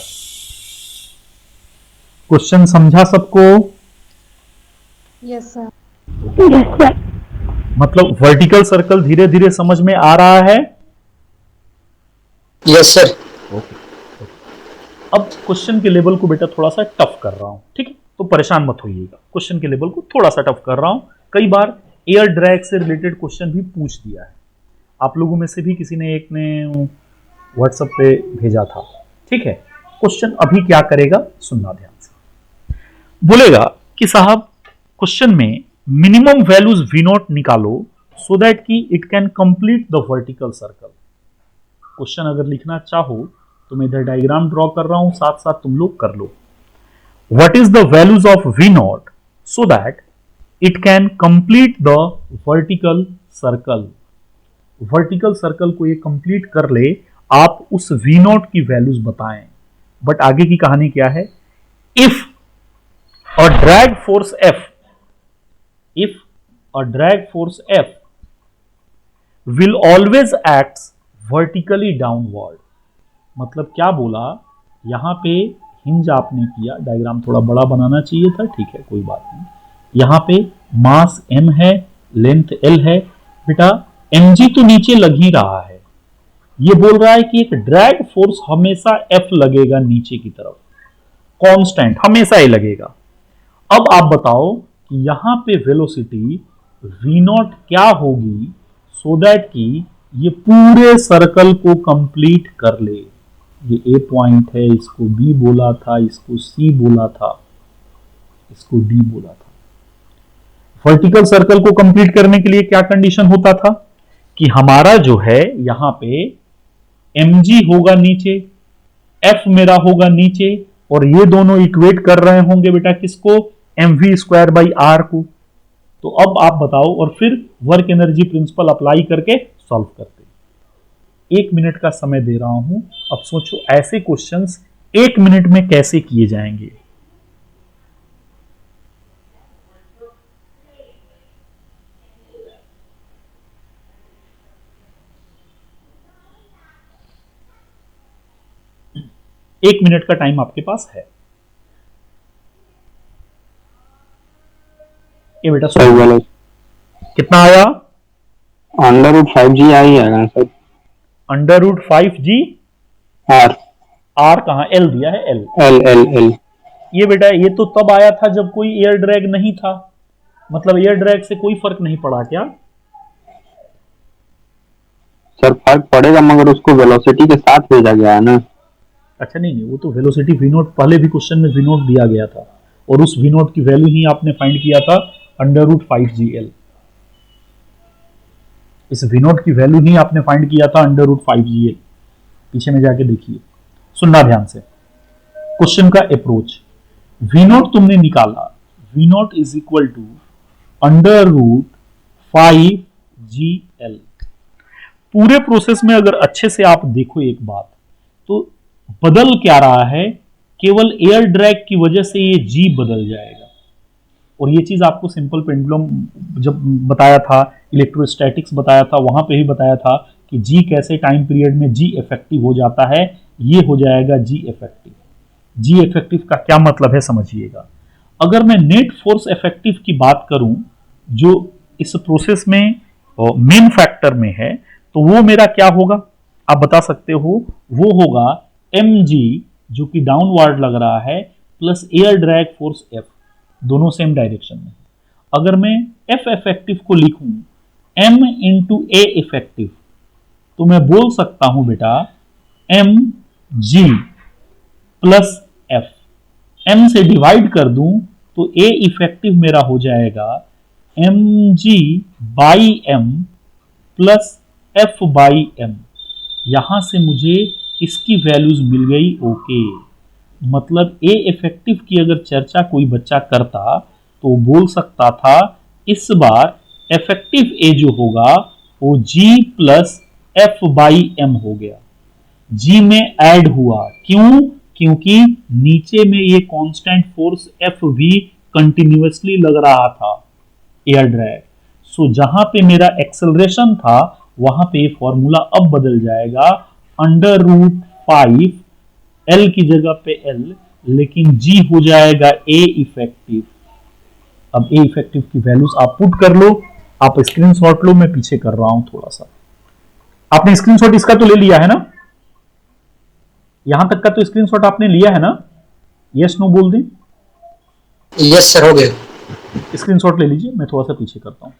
क्वेश्चन समझा सबको? Yes, sir. Yes sir. मतलब वर्टिकल सर्कल धीरे धीरे समझ में आ रहा है। Yes sir. ओके। अब क्वेश्चन के लेवल को बेटा थोड़ा सा टफ कर रहा हूं, ठीक है, तो परेशान मत होइएगा, क्वेश्चन के लेवल को थोड़ा सा टफ कर रहा हूं। कई बार एयर ड्रैग से रिलेटेड क्वेश्चन भी पूछ दिया है, आप लोगों में से भी किसी ने एक ने व्हाट्सएप पे भेजा था, ठीक है। क्वेश्चन अभी क्या करेगा सुनना ध्यान से। बोलेगा कि साहब क्वेश्चन में मिनिमम वैल्यूज वी नॉट निकालो सो दैट कि it can complete the vertical circle. Question अगर लिखना चाहो तो मैं इधर डायग्राम ड्रॉ कर रहा हूं, साथ साथ तुम लोग कर लो। What is the values of V not so that it can complete the vertical circle. Vertical circle को ये कंप्लीट कर ले, आप उस वी नॉट की वैल्यूज बताएं। बट आगे की कहानी क्या है? If a drag force F, if a drag force F will always acts vertically downward। मतलब क्या बोला, यहां पे हिंज आपने किया, डायग्राम थोड़ा बड़ा बनाना चाहिए था, ठीक है कोई बात नहीं। यहां पे मास m है, लेंथ l है, बेटा mg तो नीचे लग ही रहा है। ये बोल रहा है कि एक ड्रैग फोर्स हमेशा F लगेगा नीचे की तरफ, कांस्टेंट हमेशा ही लगेगा। अब आप बताओ कि यहां पे वेलोसिटी v नॉट क्या होगी सो दैट कि ये पूरे सर्कल को कंप्लीट कर ले। ये A पॉइंट है, इसको B बोला था, इसको C बोला था, इसको D बोला था। वर्टिकल सर्कल को कंप्लीट करने के लिए क्या कंडीशन होता था कि हमारा जो है यहां पे mg होगा नीचे, F मेरा होगा नीचे, और ये दोनों इक्वेट कर रहे होंगे बेटा किसको, mv² बाई r को। तो अब आप बताओ, और फिर वर्क एनर्जी प्रिंसिपल अप्लाई करके सॉल्व करते। 1 मिनट का समय दे रहा हूं, अब सोचो ऐसे क्वेश्चंस 1 मिनट में कैसे किए जाएंगे। एक मिनट का टाइम आपके पास है। ये बेटा सर कितना आया? √5g आई है सर। √5g r r कहां, l दिया है, l l l l। ये बेटा ये तो तब आया था जब कोई एयर ड्रैग नहीं था, मतलब एयर ड्रैग से कोई फर्क नहीं पड़ा क्या? सर फर्क पड़ेगा, मगर उसको वेलोसिटी के साथ भेजा गया है ना। अच्छा नहीं, वो तो वेलोसिटी वी नॉट पहले भी क्वेश्चन में वी नॉट दिया गया था, और उस वी नॉट की वैल्यू ही आपने फाइंड किया था √5gl। इस वी नॉट की वैल्यू ही आपने फाइंड किया था √5gl। पीछे में जाके देखिए, सुनना ध्यान से क्वेश्चन का अप्रोच। वी नॉट तुमने निकाला, V not is equal to √5gl। पूरे प्रोसेस में अगर अच्छे से आप देखो एक बात, तो बदल क्या रहा है, केवल एयर ड्रैग की वजह से ये g बदल जाएगा। और ये चीज आपको सिंपल पेंडुलम जब बताया था, इलेक्ट्रोस्टैटिक्स बताया था, वहां पे ही बताया था कि g कैसे टाइम पीरियड में g इफेक्टिव हो जाता है, ये हो जाएगा g इफेक्टिव। g इफेक्टिव का क्या मतलब है समझिएगा। अगर मैं नेट फोर्स इफेक्टिव की बात करूं जो इस प्रोसेस में मेन फैक्टर में है, तो वो मेरा क्या होगा आप बता सकते हो, वो होगा mg जो कि डाउनवर्ड लग रहा है, plus air drag force F, दोनों सेम डायरेक्शन में। अगर मैं F इफेक्टिव को लिखूं m इंटू A इफेक्टिव, तो मैं बोल सकता हूं बेटा mg प्लस F। m से डिवाइड कर दूं तो A इफेक्टिव मेरा हो जाएगा mg by m plus F by m। यहां से मुझे इसकी वैल्यूज मिल गई, ओके। मतलब ए इफेक्टिव की अगर चर्चा कोई बच्चा करता तो बोल सकता था इस बार इफेक्टिव ए जो होगा वो g plus F by m हो गया। g में ऐड हुआ, क्यों? क्योंकि नीचे में ये कांस्टेंट फोर्स F भी कंटिन्यूअसली लग रहा था, एयर ड्रैग। सो जहां पे मेरा एक्सेलरेशन था वहां पे फॉर्मूला अब बदल जाएगा, √5 L की जगह पे L, लेकिन G हो जाएगा A इफेक्टिव। अब A इफेक्टिव की वैल्यूज आप पुट कर लो, आप स्क्रीनशॉट लो, मैं पीछे कर रहा हूं थोड़ा सा। आपने स्क्रीनशॉट इसका तो ले लिया है ना? यहां तक का तो स्क्रीनशॉट आपने लिया है ना? यस नो बोल दें। यस सर, हो गया। स्क्रीनशॉट ले लीजिए, मैं थोड़ा सा पीछे करता हूं।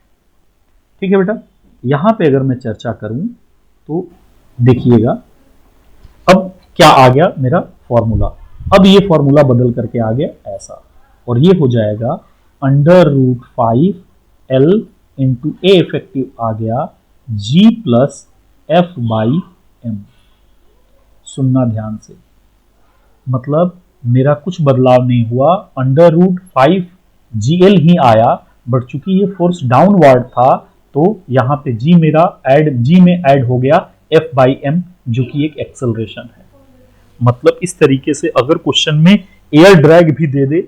ठीक है बेटा, यहां पे अगर मैं चर्चा करूं तो देखिएगा अब क्या आ गया मेरा फॉर्मूला। अब ये फॉर्मूला बदल करके आ गया ऐसा, और ये हो जाएगा √5L इंटू ए इफेक्टिव आ गया G प्लस F/m। सुनना ध्यान से, मतलब मेरा कुछ बदलाव नहीं हुआ, √5GL ही आया, बट चूंकि ये फोर्स डाउनवर्ड था तो यहां पे G मेरा G में ऐड हो गया F/m, जो कि एक एक्सेलरेशन है। मतलब इस तरीके से अगर क्वेश्चन में एयर ड्रैग भी दे दे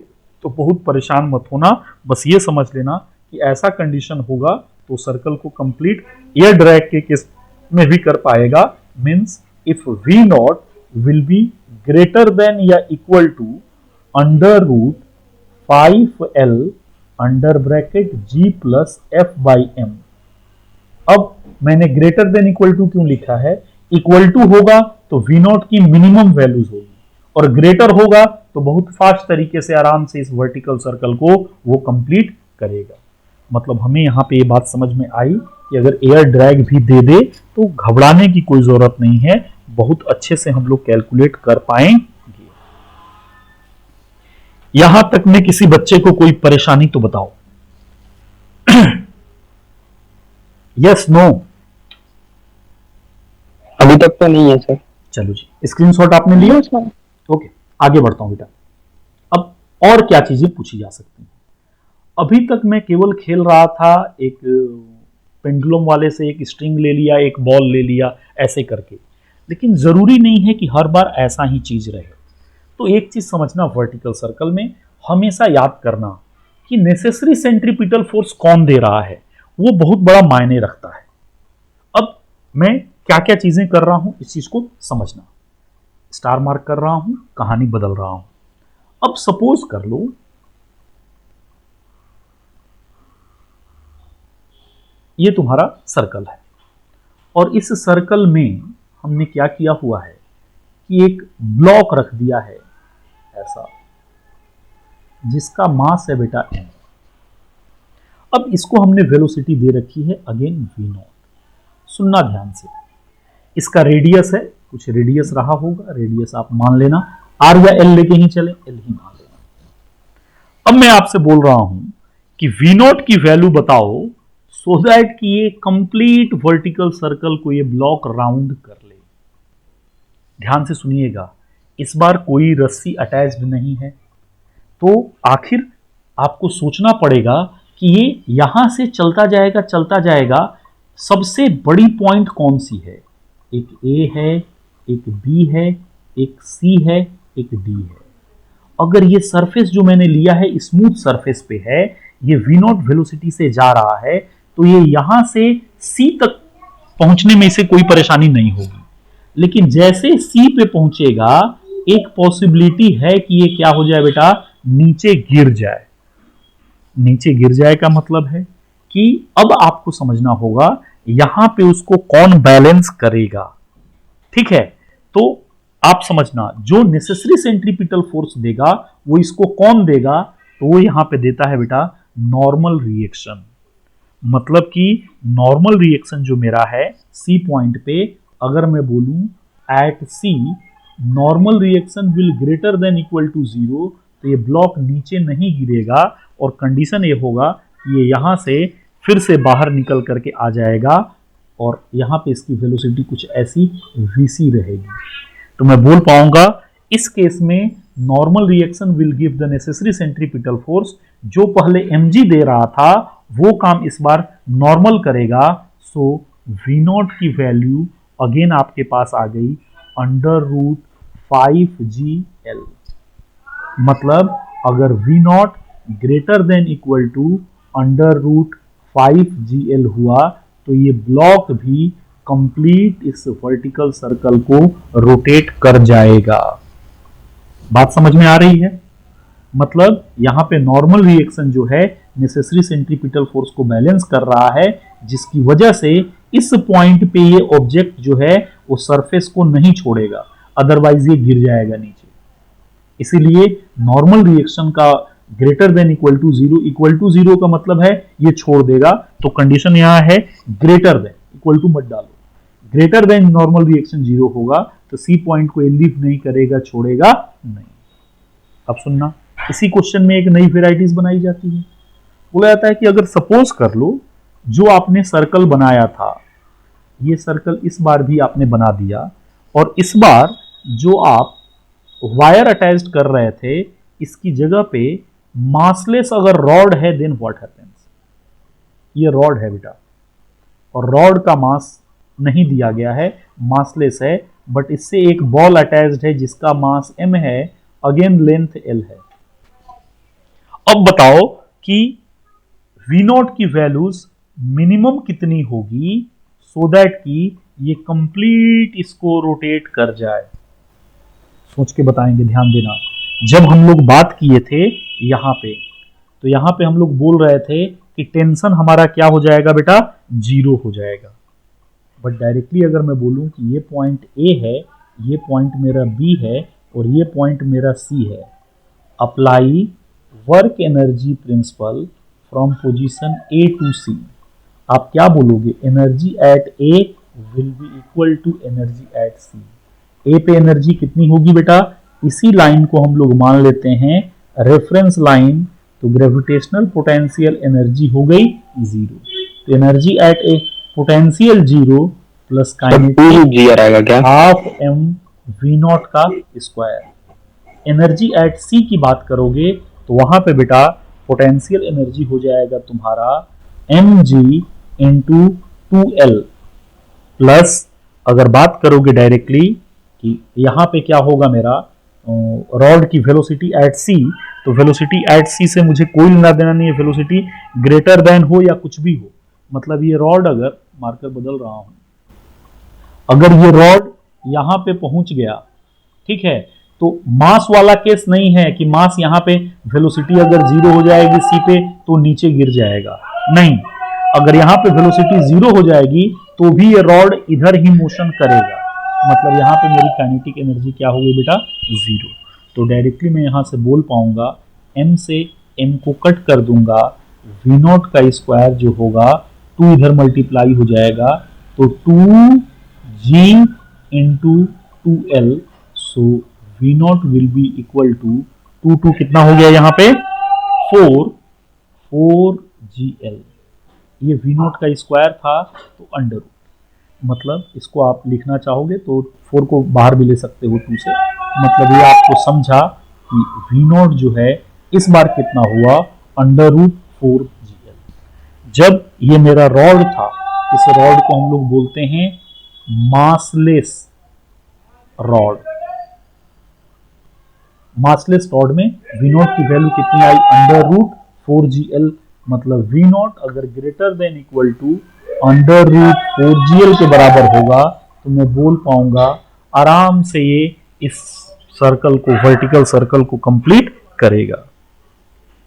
तो बहुत परेशान मत होना, बस ये समझ लेना कि ऐसा कंडीशन होगा तो सर्कल को कंप्लीट एयर ड्रैग के केस में भी कर पाएगा। Means if V0 will be greater than या equal to √5L under bracket G plus F/m। अब मैंने ग्रेटर देन इक्वल टू क्यों लिखा है? इक्वल टू होगा तो V0 की मिनिमम वैल्यूज होगी, और ग्रेटर होगा तो बहुत फास्ट तरीके से आराम से इस वर्टिकल सर्कल को वो कंप्लीट करेगा। मतलब हमें यहाँ पे ये बात समझ में आई कि अगर एयर ड्रैग भी दे दे तो घबराने की कोई जरूरत नहीं है, बहुत अच्छे से हम लोग कैलकुलेट कर पाएंगे। यहां तक में किसी बच्चे को कोई परेशानी तो बताओ। Yes no? अभी तक तो नहीं है सर। चलो जी, स्क्रीनशॉट आपने लिया? No sir. ओके, आगे बढ़ता हूं बेटा। अब और क्या चीजें पूछी जा सकती हैं? अभी तक मैं केवल खेल रहा था, एक पेंडुलम वाले से एक स्ट्रिंग ले लिया, एक बॉल ले लिया, ऐसे करके, लेकिन जरूरी नहीं है कि हर बार ऐसा ही चीज रहे। तो एक चीज समझना, वर्टिकल सर्कल में हमेशा याद करना कि नेसेसरी सेंट्रीपिटल फोर्स कौन दे रहा है, वो बहुत बड़ा मायने रखता है। अब मैं क्या क्या चीजें कर रहा हूं इस चीज को समझना। स्टार मार्क कर रहा हूं, कहानी बदल रहा हूं। अब सपोज कर लो ये तुम्हारा सर्कल है, और इस सर्कल में हमने क्या किया हुआ है कि एक ब्लॉक रख दिया है ऐसा, जिसका मास है बेटा m। अब इसको हमने वेलोसिटी दे रखी है अगेन V0। सुनना ध्यान से, इसका रेडियस है, कुछ रेडियस रहा होगा, रेडियस आप मान लेना, R या L लेके ही चले, L ही मान लेना। अब मैं आपसे बोल रहा हूं कि V0 की वैल्यू बताओ, सो दैट कि ये कंप्लीट वर्टिकल सर्कल को ये ब्लॉक राउंड कर ले। ध्यान से सुनिएगा, इस बार कोई रस्सी अटैच्ड नहीं है, तो आखिर आपको सोचना पड़ेगा कि ये यहां से चलता जाएगा, सबसे बड़ी पॉइंट कौन सी है? एक A है, एक B है, एक C है, एक D है। अगर ये सरफेस जो मैंने लिया है स्मूथ सरफेस पे है, ये V0 वेलोसिटी से जा रहा है, तो ये यहां से C तक पहुंचने में इसे कोई परेशानी नहीं होगी। लेकिन जैसे C पे पहुंचेगा, एक पॉसिबिलिटी है कि ये क्या हो जाए बेटा, नीचे गिर जाए। नीचे गिर जाए का मतलब है कि अब आपको समझना होगा यहां पे उसको कौन बैलेंस करेगा। ठीक है, तो आप समझना, जो नेसेसरी सेंट्रीपिटल फोर्स देगा वो इसको कौन देगा, तो वो यहां पे देता है बेटा नॉर्मल रिएक्शन। मतलब कि नॉर्मल रिएक्शन जो मेरा है C पॉइंट पे, अगर मैं बोलूं at C normal reaction will greater than equal to 0, तो ये ब्लॉक नीचे नहीं गिरेगा, और कंडीशन ये होगा कि ये यहां से फिर से बाहर निकल करके आ जाएगा, और यहां पे इसकी वेलोसिटी कुछ ऐसी VC रहेगी। तो मैं बोल पाऊंगा इस केस में normal reaction will give the necessary centripetal force. जो पहले mg दे रहा था वो काम इस बार नॉर्मल करेगा। सो V0 की वैल्यू अगेन आपके पास आ गई √5GL। मतलब अगर V0 greater than equal to √5GL हुआ, तो ये ब्लॉक भी कंप्लीट इस वर्टिकल सर्कल को रोटेट कर जाएगा। बात समझ में आ रही है? मतलब यहां पे नॉर्मल रिएक्शन जो है नेसेसरी सेंट्रीपिटल फोर्स को बैलेंस कर रहा है, जिसकी वजह से इस पॉइंट पे ये ऑब्जेक्ट जो है वो सरफेस को नहीं छोड़ेगा। अदरवाइज ये गिर जाएगा नीचे। इसीलिए नॉर्मल रिएक्शन का greater than equal to zero का मतलब है ये छोड़ देगा, तो कंडीशन यहां है ग्रेटर देन, इक्वल टू मत डालो, greater than normal reaction zero होगा तो सी पॉइंट को लीव नहीं करेगा, छोड़ेगा नहीं। अब सुनना, इसी क्वेश्चन में एक नई वेराइटीज बनाई जाती है। बोला जाता है कि अगर सपोज कर लो जो आपने सर्कल बनाया था, ये सर्कल इस बार भी आपने बना दिया, और इस बार जो आप वायर अटैच्ड कर रहे थे इसकी जगह पे मासलेस अगर रॉड है, देन व्हाट हैपेंस। ये रॉड है बेटा, और रॉड का मास नहीं दिया गया है, मासलेस है, बट इससे एक बॉल अटैच्ड है जिसका मास m है, अगेन लेंथ l है। अब बताओ कि V0 की वैल्यूज मिनिमम कितनी होगी सो दैट कि ये कंप्लीट इसको रोटेट कर जाए। सोच के बताएंगे, ध्यान देना। जब हम लोग बात किए थे यहां पे, तो यहां पे हम लोग बोल रहे थे कि टेंशन हमारा क्या हो जाएगा बेटा, जीरो हो जाएगा। बट डायरेक्टली अगर मैं बोलूं कि ये पॉइंट ए है, ये पॉइंट मेरा बी है, और ये पॉइंट मेरा सी है, apply work energy principle from position A to C, आप क्या बोलोगे, energy at A will be equal to energy at C. A पे एनर्जी कितनी होगी बेटा, इसी लाइन को हम लोग मान लेते हैं रेफरेंस लाइन, तो ग्रेविटेशनल पोटेंशियल एनर्जी हो गई जीरो। तो energy at A potential zero plus kinetic half m v0 का स्क्वायर। एनर्जी एट सी की बात करोगे तो वहां पे बेटा पोटेंशियल एनर्जी हो जाएगा तुम्हारा mg इंटू 2l, प्लस अगर बात करोगे डायरेक्टली कि यहां पे क्या होगा मेरा रॉड की वेलोसिटी एट सी, तो वेलोसिटी एट सी से मुझे कोई लेना देना नहीं है, वेलोसिटी ग्रेटर देन हो या कुछ भी हो, मतलब ये रॉड, अगर मार्कर बदल रहा हूं, अगर ये रॉड यहां पे पहुंच गया, ठीक है, तो मास वाला केस नहीं है कि मास यहां पे वेलोसिटी अगर जीरो हो जाएगी सी पे तो नीचे गिर जाएगा, नहीं, अगर यहां पे वेलोसिटी जीरो हो जाएगी तो भी ये रॉड इधर ही मोशन करेगा, मतलब यहां पे मेरी काइनेटिक एनर्जी क्या हो गई बेटा, जीरो। तो डायरेक्टली मैं यहां से बोल पाऊंगा, m से m को कट कर दूंगा, v0 का स्क्वायर जो होगा 2 इधर मल्टीप्लाई हो जाएगा, तो 2g into 2l, so v0 will be equal to 2 कितना हो गया यहाँ पे 4gl। ये v0 का स्क्वायर था तो अंडर रूट, मतलब इसको आप लिखना चाहोगे तो 4 को बाहर भी ले सकते हो 2 से, मतलब ये आपको समझा कि v0 जो है इस बार कितना हुआ, अंडर रूट 4gl। जब ये मेरा रॉड था, इस रॉड को हम लोग बोलते हैं मासलेस रॉड। मासलेस रॉड में v0 की वैल्यू कितनी आई, अंडर रूट 4gl, मतलब v0 अगर greater than equal to under root 4gl के बराबर होगा तो मैं बोल पाऊंगा आराम से ये इस सर्कल को, वर्टिकल सर्कल को कंप्लीट करेगा।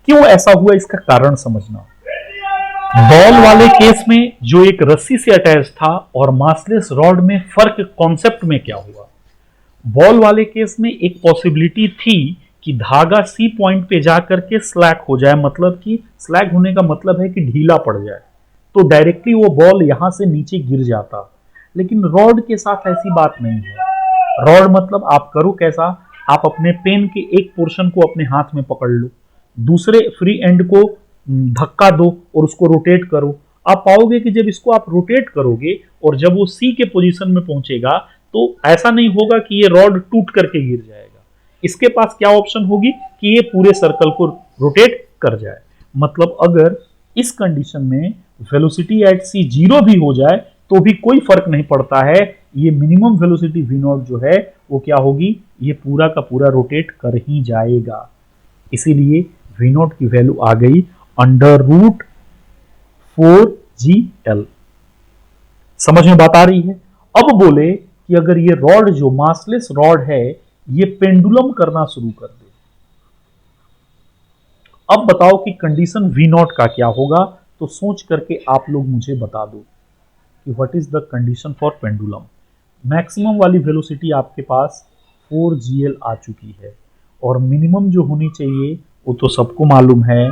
क्यों ऐसा हुआ इसका कारण समझना। बॉल वाले केस में जो एक रस्सी से अटैच था और मासलेस रॉड में फर्क कॉन्सेप्ट में क्या हुआ। बॉल वाले केस में एक पॉसिबिलिटी थी कि धागा सी पॉइंट पे जाकर के स्लैक हो जाए, मतलब कि स्लैक होने का मतलब है कि ढीला पड़ जाए, तो डायरेक्टली वो बॉल यहां से नीचे गिर जाता। लेकिन रॉड के साथ ऐसी बात नहीं है। रॉड मतलब आप करो कैसा, आप अपने पेन के एक पोर्शन को अपने हाथ में पकड़ लो, दूसरे फ्री एंड को धक्का दो और उसको रोटेट करो। आप पाओगे कि जब इसको आप रोटेट करोगे और जब वो सी के पोजीशन में पहुंचेगा तो ऐसा नहीं होगा कि ये रॉड टूट करके गिर जाएगा। इसके पास क्या ऑप्शन होगी कि ये पूरे सर्कल को रोटेट कर जाए। मतलब अगर इस कंडीशन में वेलोसिटी एट सी जीरो भी हो जाए तो भी कोई फर्क नहीं पड़ता है, ये मिनिमम वेलोसिटी v0 जो है वो क्या होगी, ये पूरा का पूरा रोटेट कर ही जाएगा। इसीलिए v0 की वैल्यू आ गई अंडर रूट 4gl। समझ में बात आ रही है। अब बोले कि अगर ये रॉड जो मासलेस रॉड है ये पेंडुलम करना शुरू कर दे, अब बताओ कि कंडीशन v0 का क्या होगा। तो सोच करके आप लोग मुझे बता दो कि what is the condition for pendulum. Maximum वाली वेलोसिटी आपके पास 4Gl आ चुकी है और मिनिमम जो होनी चाहिए वो तो सबको मालूम है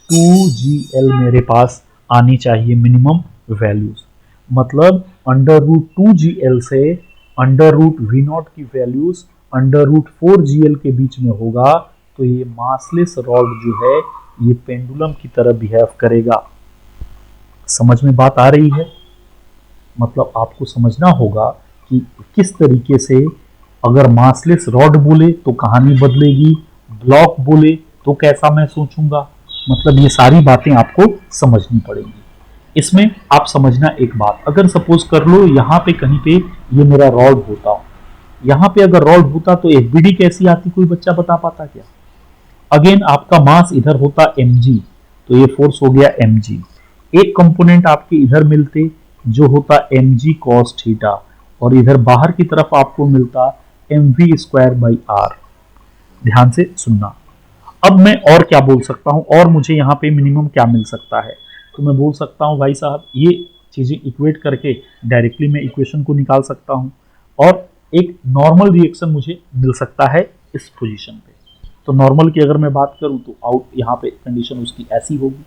2Gl मेरे पास आनी चाहिए मिनिमम वैल्यूज। मतलब अंडर रूट 2Gl से अंडर रूट V0 की वैल्यूज अंडर रूट 4Gl के बीच में होगा तो ये मासलेस रॉड जो है ये पेंडुलम की तरह बिहेव करेगा। समझ में बात आ रही है? मतलब आपको समझना होगा कि किस तरीके से अगर मासलेस रॉड बोले तो कहानी बदलेगी, ब्लॉक बोले तो कैसा मैं सोचूंगा। मतलब ये सारी बातें आपको समझनी पड़ेंगी। इसमें आप समझना एक बात, अगर सपोज कर लो यहाँ पे कहीं पे ये मेरा रॉड होता, यहाँ पे अगर रॉड होता तो एफबीडी कैसी आती, कोई बच्चा बता पाता क्या? अगेन आपका मास इधर होता mg तो ये फोर्स हो गया mg। एक कंपोनेंट आपके इधर मिलते जो होता mg cos थीटा और इधर बाहर की तरफ आपको मिलता mv स्क्वायर बाई आर। ध्यान से सुनना। अब मैं और क्या बोल सकता हूं, और मुझे यहाँ पे मिनिमम क्या मिल सकता है, तो मैं बोल सकता हूं भाई साहब ये चीजें इक्वेट करके डायरेक्टली मैं इक्वेशन को निकाल सकता हूं और एक नॉर्मल रिएक्शन मुझे मिल सकता है इस पोजीशन पे। तो नॉर्मल की अगर मैं बात करूं तो आउट यहाँ पे कंडीशन उसकी ऐसी होगी।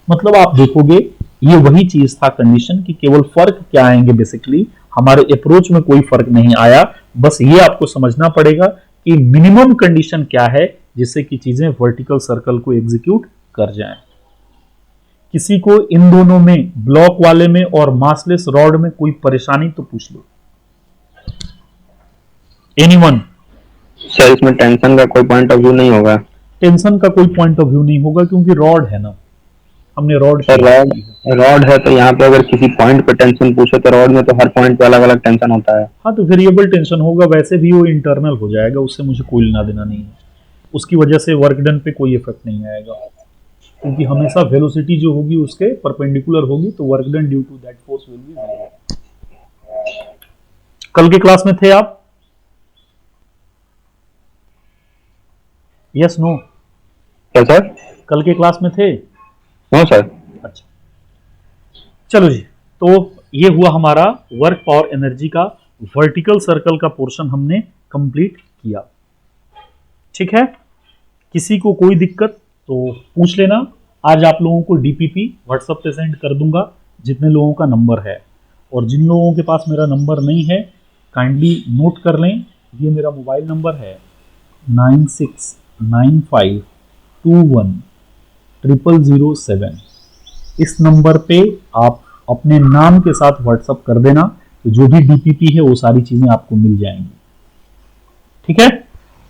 मतलब आप देखोगे ये वही चीज था कंडीशन की, केवल फर्क क्या आएंगे, बेसिकली हमारे अप्रोच में कोई फर्क नहीं आया। बस ये आपको समझना पड़ेगा कि मिनिमम कंडीशन क्या है जिससे कि चीजें वर्टिकल सर्कल को एग्जीक्यूट कर जाएं। किसी को इन दोनों में, ब्लॉक वाले में और मासलेस रॉड में कोई परेशानी तो पूछ लो। एनीवन? सर इसमें टेंशन का कोई पॉइंट ऑफ व्यू नहीं होगा? टेंशन का कोई पॉइंट ऑफ व्यू नहीं होगा क्योंकि रॉड है ना, हमने रॉड रॉड है तो यहाँ पे अगर किसी पॉइंट पे टेंशन पूछे तो रॉड में तो हर पॉइंट पे अलग अलग टेंशन होता है। हाँ तो वेरिएबल टेंशन होगा, वैसे भी वो इंटरनल हो जाएगा, उससे मुझे कोई लेना देना नहीं है। उसकी वजह से वर्क डन पे कोई इफेक्ट नहीं आएगा क्योंकि हमेशा वेलोसिटी जो होगी उसके परपेंडिकुलर होगी तो work done due to that force will be zero. कल के क्लास में थे आप? Yes no? क्या सर? कल के क्लास में थे? No sir. अच्छा चलो जी, तो ये हुआ हमारा वर्क पावर एनर्जी का वर्टिकल सर्कल का पोर्शन हमने कंप्लीट किया। ठीक है, किसी को कोई दिक्कत तो पूछ लेना। आज आप लोगों को डीपीपी व्हाट्सएप पे सेंड कर दूंगा जितने लोगों का नंबर है, और जिन लोगों के पास मेरा नंबर नहीं है काइंडली नोट कर लें। ये मेरा मोबाइल नंबर है 9695210007। इस नंबर पे आप अपने नाम के साथ व्हाट्सएप कर देना तो जो भी डीपीपी है वो सारी चीजें आपको मिल जाएंगी। ठीक है,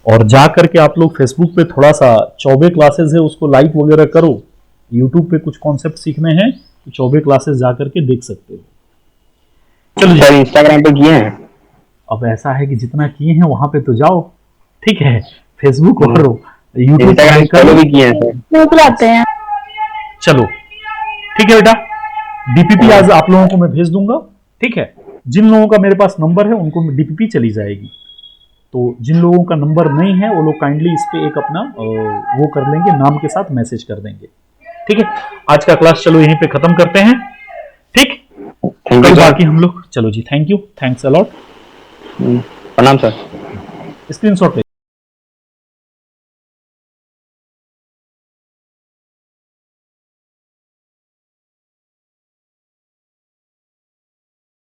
और जा करके आप लोग फेसबुक पे थोड़ा सा चौबे क्लासेस है उसको लाइक वगैरह करो। यूट्यूब पे कुछ कॉन्सेप्ट सीखने हैं तो चौबे क्लासेस जा करके देख सकते हो। चलो सर इंस्टाग्राम पे किए हैं? अब ऐसा है कि जितना किए हैं वहां पे तो जाओ, ठीक है, फेसबुक और यूट्यूब इंस्टाग्राम भी किए हैं सर? बुलाते हैं। चलो ठीक है बेटा, डीपीपी आज आप लोगों को मैं भेज दूंगा। ठीक है, जिन लोगों का मेरे पास नंबर है उनको डीपीपी चली जाएगी, तो जिन लोगों का नंबर नहीं है वो लोग काइंडली इस पे एक अपना वो कर लेंगे, नाम के साथ मैसेज कर देंगे। ठीक है, आज का क्लास चलो यहीं पे खत्म करते हैं। ठीक, कल बाकी हम लोग, चलो जी, थैंक यू, थैंक्स अलॉट, प्रणाम सर। स्क्रीनशॉट